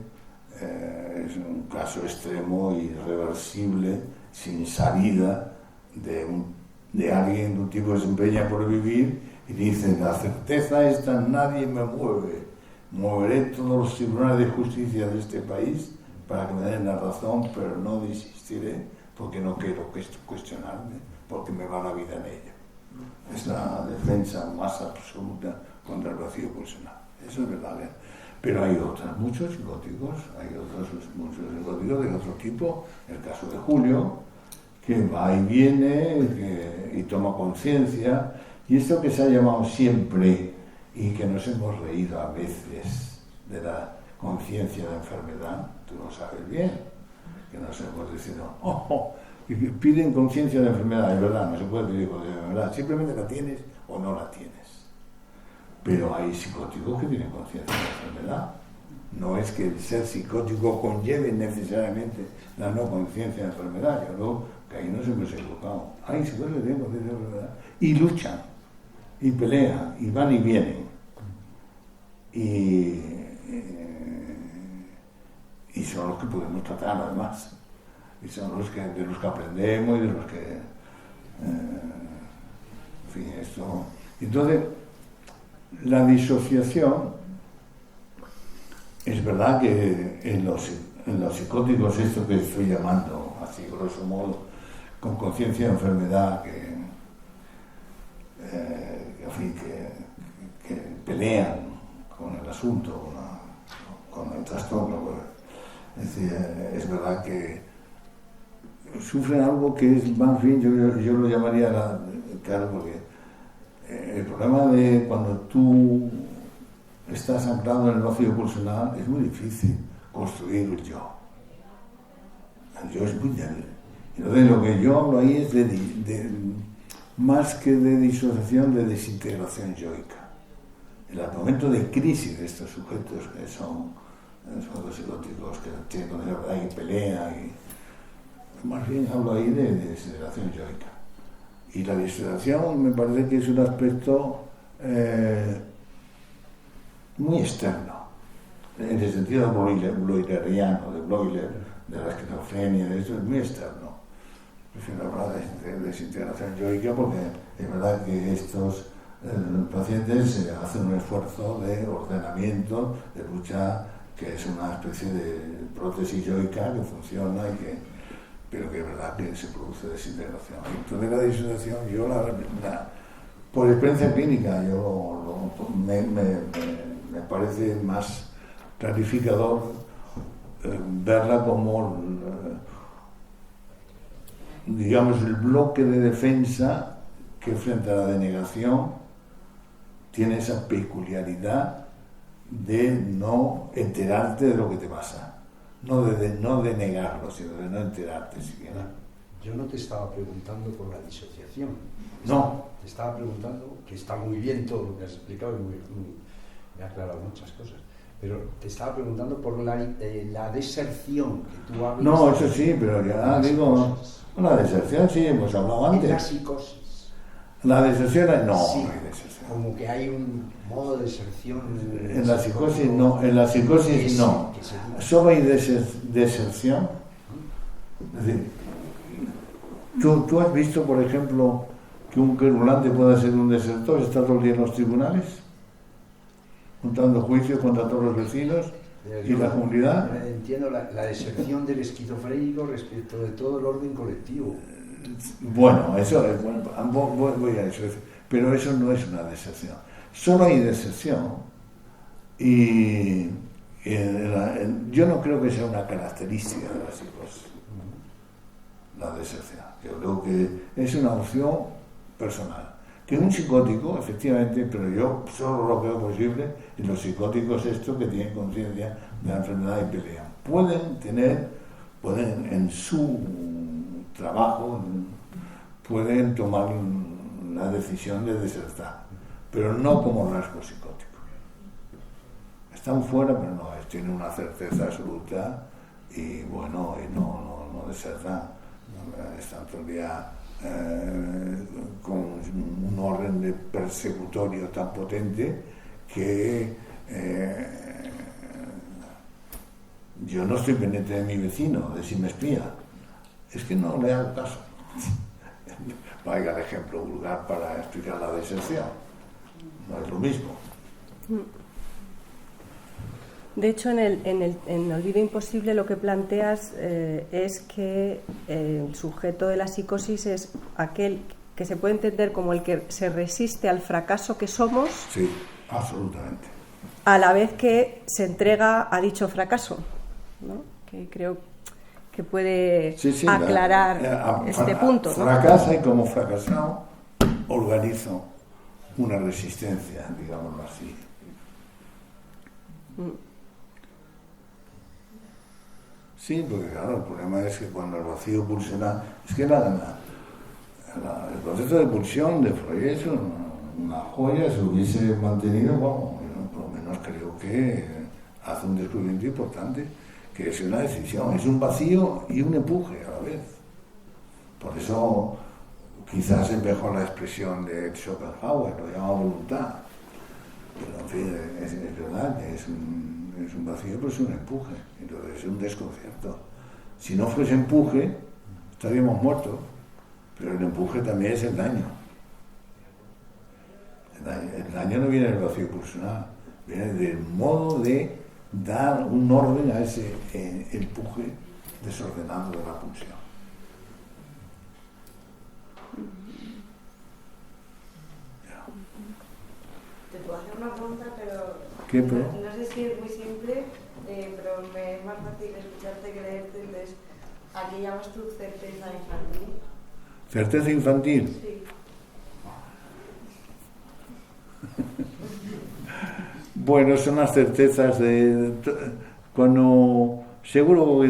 es un caso extremo, irreversible, sin salida, de alguien, de un tipo que se empeña por vivir y dice, la certeza esta nadie me mueve, moveré todos los tribunales de justicia de este país para que me den la razón, pero no desistiré porque no quiero cuestionarme, porque me va la vida en ello. Es la defensa más absoluta contra el vacío pulsional. Eso es verdad. Pero hay muchos psicóticos de otro tipo, el caso de Julio, que va y viene y toma conciencia, y esto que se ha llamado siempre, y que nos hemos reído a veces de la conciencia de enfermedad, tú lo sabes bien, que nos hemos decidido, y piden conciencia de enfermedad, es verdad, no se puede pedir conciencia de enfermedad, simplemente la tienes o no la tienes. Pero hay psicóticos que tienen conciencia de enfermedad. No es que el ser psicótico conlleve necesariamente la no conciencia de enfermedad. Yo creo que ahí nos hemos equivocado. Hay psicóticos que tienen conciencia de enfermedad y luchan, y pelean, y van y vienen. Y son los que podemos tratar, además. Y son de los que aprendemos y de los que... en fin, esto... Entonces, La disociación, es verdad que en los psicóticos, esto que estoy llamando, así grosso modo, con conciencia de enfermedad, en fin, que pelean con el asunto, con el trastorno, es decir, es verdad que sufren algo que es más bien, yo lo llamaría, claro, porque el problema de cuando tú estás anclado en el vacío pulsional es muy difícil construir el yo. El yo es muy débil. Entonces lo que yo hablo ahí es de más que de disociación, de desintegración yoica. En el momento de crisis de estos sujetos que son los psicóticos, que tienen condiciones que pelean, y más bien hablo ahí de desintegración yoica. Y la disociación me parece que es un aspecto muy externo, en el sentido bloileriano, de Bloiler, de la esquizofrenia, de esto es muy externo. Prefiero hablar de desintegración yoica porque es verdad que estos pacientes hacen un esfuerzo de ordenamiento, de lucha, que es una especie de prótesis yoica que funciona pero que es verdad que se produce desintegración. Entonces la disociación, yo por experiencia clínica, me parece más clarificador verla como, digamos, el bloque de defensa que frente a la denegación tiene esa peculiaridad de no enterarte de lo que te pasa. No de negarlo, sino de no enterarte siquiera. Yo no te estaba preguntando por la disociación. No. Te estaba preguntando, que está muy bien todo lo que has explicado y me ha aclarado muchas cosas, pero te estaba preguntando por la deserción que tú hablas. No, eso sí, pero ya digo, la deserción sí, hemos hablado antes. En la psicosis. La deserción, no, sí, no hay deserción. Como que hay un modo de deserción. En la psicosis no, en la psicosis no. Solo hay deserción. Es decir, ¿tú has visto, por ejemplo, que un querulante pueda ser un desertor? ¿Está todo el día en los tribunales? Montando juicios contra todos los vecinos y la comunidad. Entiendo la deserción del esquizofrénico respecto de todo el orden colectivo. Bueno, eso es, bueno, voy a eso, pero eso no es una deserción. Solo hay deserción y yo no creo que sea una característica de la psicosis, la deserción. Yo creo que es una opción personal. Que un psicótico, efectivamente, pero yo solo lo veo posible en los psicóticos estos que tienen conciencia de la enfermedad y pelean. Pueden en su trabajo, pueden tomar la decisión de desertar, pero no como rasgo psicótico. Están fuera, pero no, tienen una certeza absoluta y bueno, y no desertan. Están todo el día con un orden de persecutorio tan potente que yo no estoy pendiente de mi vecino, de si me espía. Es que no le hago caso. Vaya el ejemplo vulgar para explicar la deserción. No es lo mismo. De hecho, en el Olvido Imposible lo que planteas es que el sujeto de la psicosis es aquel que se puede entender como el que se resiste al fracaso que somos. Sí, absolutamente. A la vez que se entrega a dicho fracaso, ¿no? Que creo que puede aclarar este punto, ¿no? Fracasa y como fracasado organizo una resistencia, digámoslo así. Sí, porque claro, el problema es que cuando el vacío pulsional... Es que el concepto de pulsión de Freud es una joya, se hubiese mantenido, bueno, yo por lo menos creo que hace un descubrimiento importante, que es una decisión, es un vacío y un empuje a la vez. Por eso quizás es mejor la expresión de Schopenhauer, lo llama voluntad. Pero en fin, es verdad que es un vacío, pero es un empuje, entonces es un desconcierto. Si no fuese empuje, estaríamos muertos, pero el empuje también es el daño. El daño no viene del vacío pulsional, viene del modo de dar un orden a ese empuje desordenado de la pulsión. Te puedo hacer una pregunta, pero ¿Qué pregunta? no sé si es muy simple, pero me es más fácil escucharte que leerte. Entonces, ¿a qué llamas tú certeza infantil? ¿Certeza infantil? Sí. Bueno, son las certezas de cuando seguro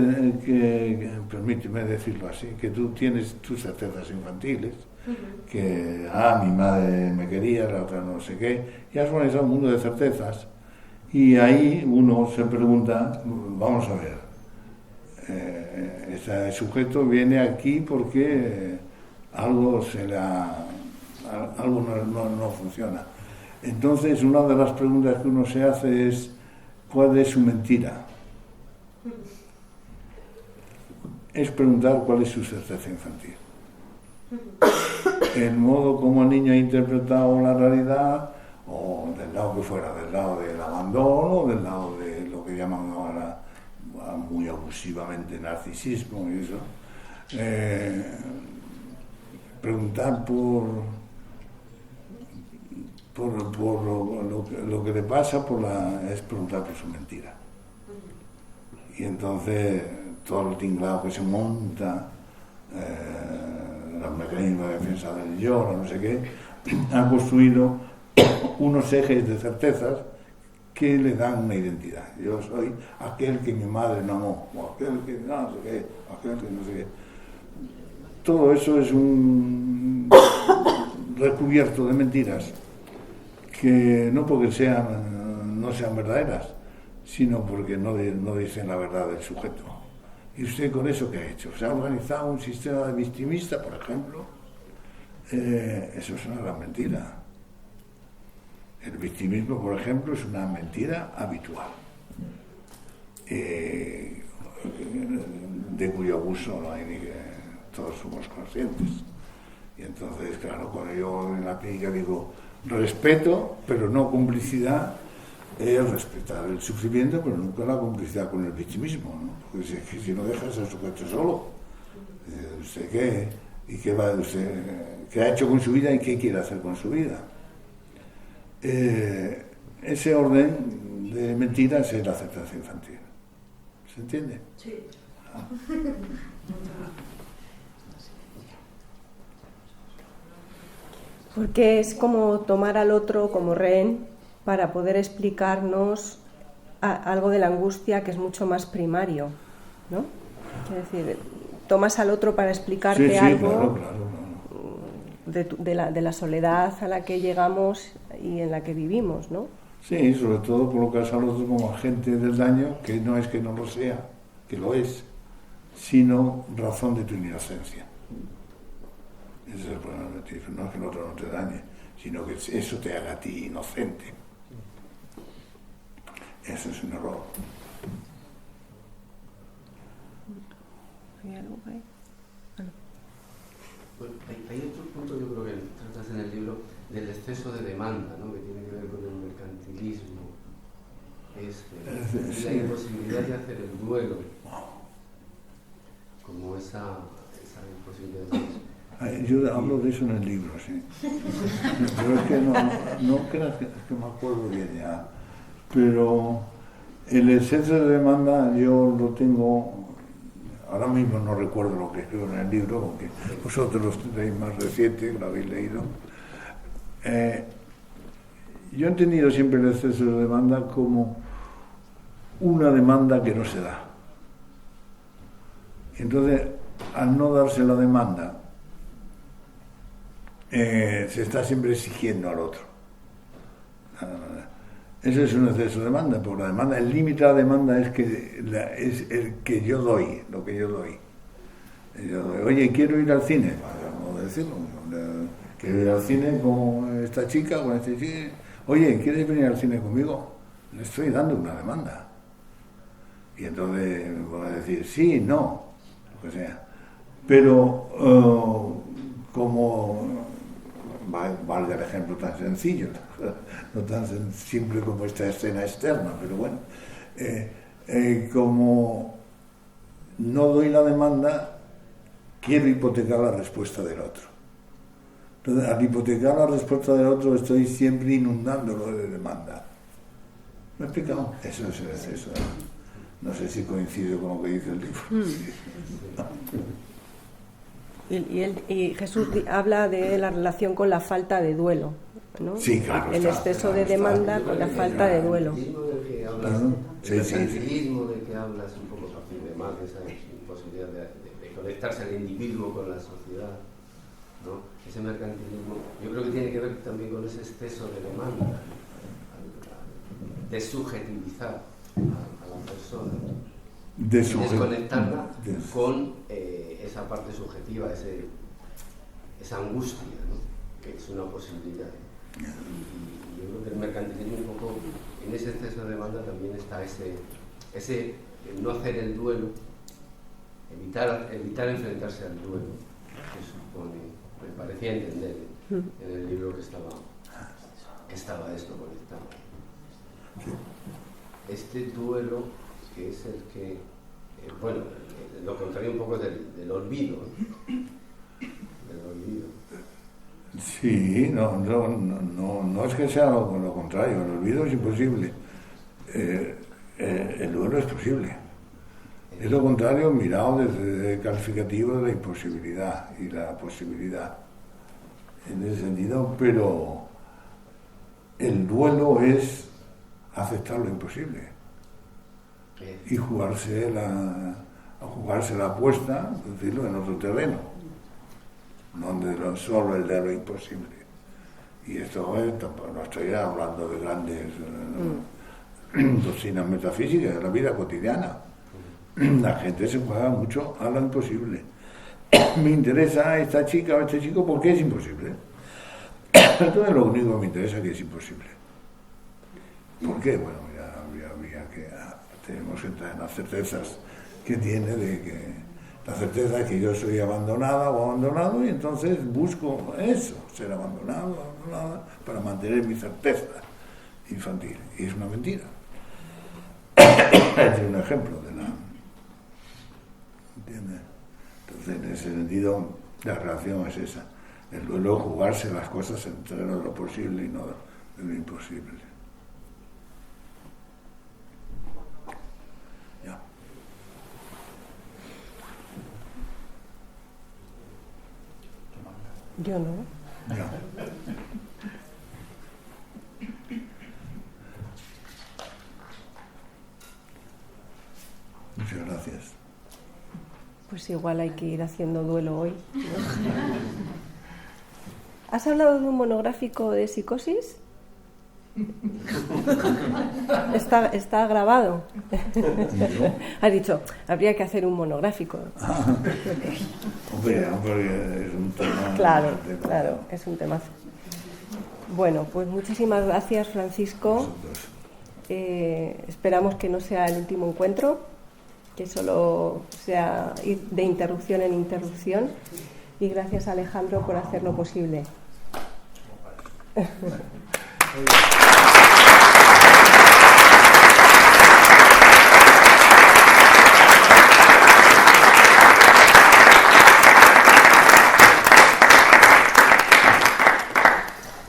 que permíteme decirlo así, que tú tienes tus certezas infantiles, que mi madre me quería, la otra no sé qué, y has organizado un mundo de certezas, y ahí uno se pregunta, vamos a ver, ese sujeto viene aquí porque algo no funciona. Entonces, una de las preguntas que uno se hace es, ¿cuál es su mentira? Es preguntar cuál es su certeza infantil. El modo como el niño ha interpretado la realidad, o del lado que fuera, del lado del abandono, o del lado de lo que llaman ahora muy abusivamente narcisismo y eso. Preguntar por lo que le pasa, es preguntar por su mentira. Y entonces todo el tinglado que se monta, los mecanismos de defensa del yo, no sé qué, han construido unos ejes de certezas que le dan una identidad. Yo soy aquel que mi madre no amó, o aquel que no sé qué, aquel que no sé qué. Todo eso es un recubierto de mentiras que no porque no sean verdaderas, sino porque no dicen la verdad del sujeto. ¿Y usted con eso qué ha hecho? ¿Se ha organizado un sistema de victimista, por ejemplo? Eso es una gran mentira. El victimismo, por ejemplo, es una mentira habitual, de cuyo abuso no hay ni que todos somos conscientes. Y entonces, claro, cuando yo en la clínica digo respeto, pero no complicidad, es respetar el sufrimiento, pero nunca la complicidad con el victimismo, ¿no? Porque si no dejas al sujeto solo, ¿usted qué? ¿Y qué va usted? ¿Qué ha hecho con su vida y qué quiere hacer con su vida? Ese orden de mentiras es la certeza infantil. ¿Se entiende? Sí. Porque es como tomar al otro como rehén para poder explicarnos algo de la angustia que es mucho más primario, ¿no? Es decir, tomas al otro para explicarte sí, algo claro. de la soledad a la que llegamos y en la que vivimos, ¿no? Sí, sobre todo colocas al otro como agente del daño, que no es que no lo sea, que lo es, sino razón de tu inocencia. Ese es el problema de ti, no es que el otro no te dañe, sino que eso te haga a ti inocente. Eso es un error. ¿Hay algo ahí? Bueno, hay otro punto, yo creo que tratas en el libro, del exceso de demanda, ¿no? Que tiene que ver con el mercantilismo, y la imposibilidad de hacer el duelo, como esa imposibilidad de hacer eso. Yo hablo de eso en el libro, sí. Pero es que no creas que me acuerdo bien ya. Pero el exceso de demanda yo lo tengo, ahora mismo no recuerdo lo que escribo en el libro, porque vosotros lo tenéis más reciente, lo habéis leído. Yo he entendido siempre el exceso de demanda como una demanda que no se da. Entonces, al no darse la demanda, se está siempre exigiendo al otro. Eso es un exceso de demanda, porque la demanda, el límite de la demanda es el que yo doy, lo que yo doy. Oye, quiero ir al cine, vamos a decirlo, quiero ir al cine con esta chica, con este chico. Oye, ¿quieres venir al cine conmigo? Le estoy dando una demanda. Y entonces voy a decir sí, no, lo que sea. Pero como valga el ejemplo tan sencillo, no tan simple como esta escena externa, pero bueno, como no doy la demanda, quiero hipotecar la respuesta del otro. Entonces, al hipotecar la respuesta del otro, estoy siempre inundándolo de demanda. ¿Me he explicado? Eso es el exceso. No sé si coincide con lo que dice el libro. Y Jesús habla de la relación con la falta de duelo, ¿no? Sí, claro. El exceso de demanda con la falta de duelo. El mercantilismo del que hablas un poco a partir de Marx, esa imposibilidad de conectarse al individuo con la sociedad, ¿no? Ese mercantilismo, yo creo que tiene que ver también con ese exceso de demanda, de subjetivizar a la persona, desconectarla con esa parte subjetiva, esa angustia, ¿no? Que es una posibilidad. Y yo creo que el mercantilismo un poco, en ese exceso de demanda también está ese no hacer el duelo, evitar enfrentarse al duelo, que supone, me parecía entender en el libro que estaba esto conectado. Este duelo, que es el que, bueno, lo contrario un poco del olvido, ¿no? Del olvido. Sí, no es que sea lo contrario, el olvido es imposible. El duelo es posible. Es lo contrario mirado desde el calificativo de la imposibilidad y la posibilidad. En ese sentido, pero el duelo es aceptar lo imposible y jugarse la apuesta, decirlo, en otro terreno, donde solo el de lo imposible. Y esto no estoy hablando de grandes doctrinas metafísicas, de la vida cotidiana. La gente se juega mucho a lo imposible. Me interesa esta chica o este chico porque es imposible. Entonces lo único que me interesa es que es imposible. ¿Por qué? Bueno, habría que tenemos que entrar en las certezas que tiene de que la certeza es que yo soy abandonada o abandonado y entonces busco eso, ser abandonada para mantener mi certeza infantil. Y es una mentira. Es un ejemplo de la... ¿Entiendes? Entonces, en ese sentido, la relación es esa. El duelo, jugarse las cosas entre lo posible y no de lo imposible. Ya. Yo no. Ya. Muchas gracias. Pues igual hay que ir haciendo duelo hoy, ¿no? ¿Has hablado de un monográfico de psicosis? Está grabado. Has dicho, habría que hacer un monográfico. Hombre, es un tema... Claro, es un temazo. Bueno, pues muchísimas gracias, Francisco. Esperamos que no sea el último encuentro, que solo sea ir de interrupción en interrupción. Y gracias, Alejandro, por hacerlo posible.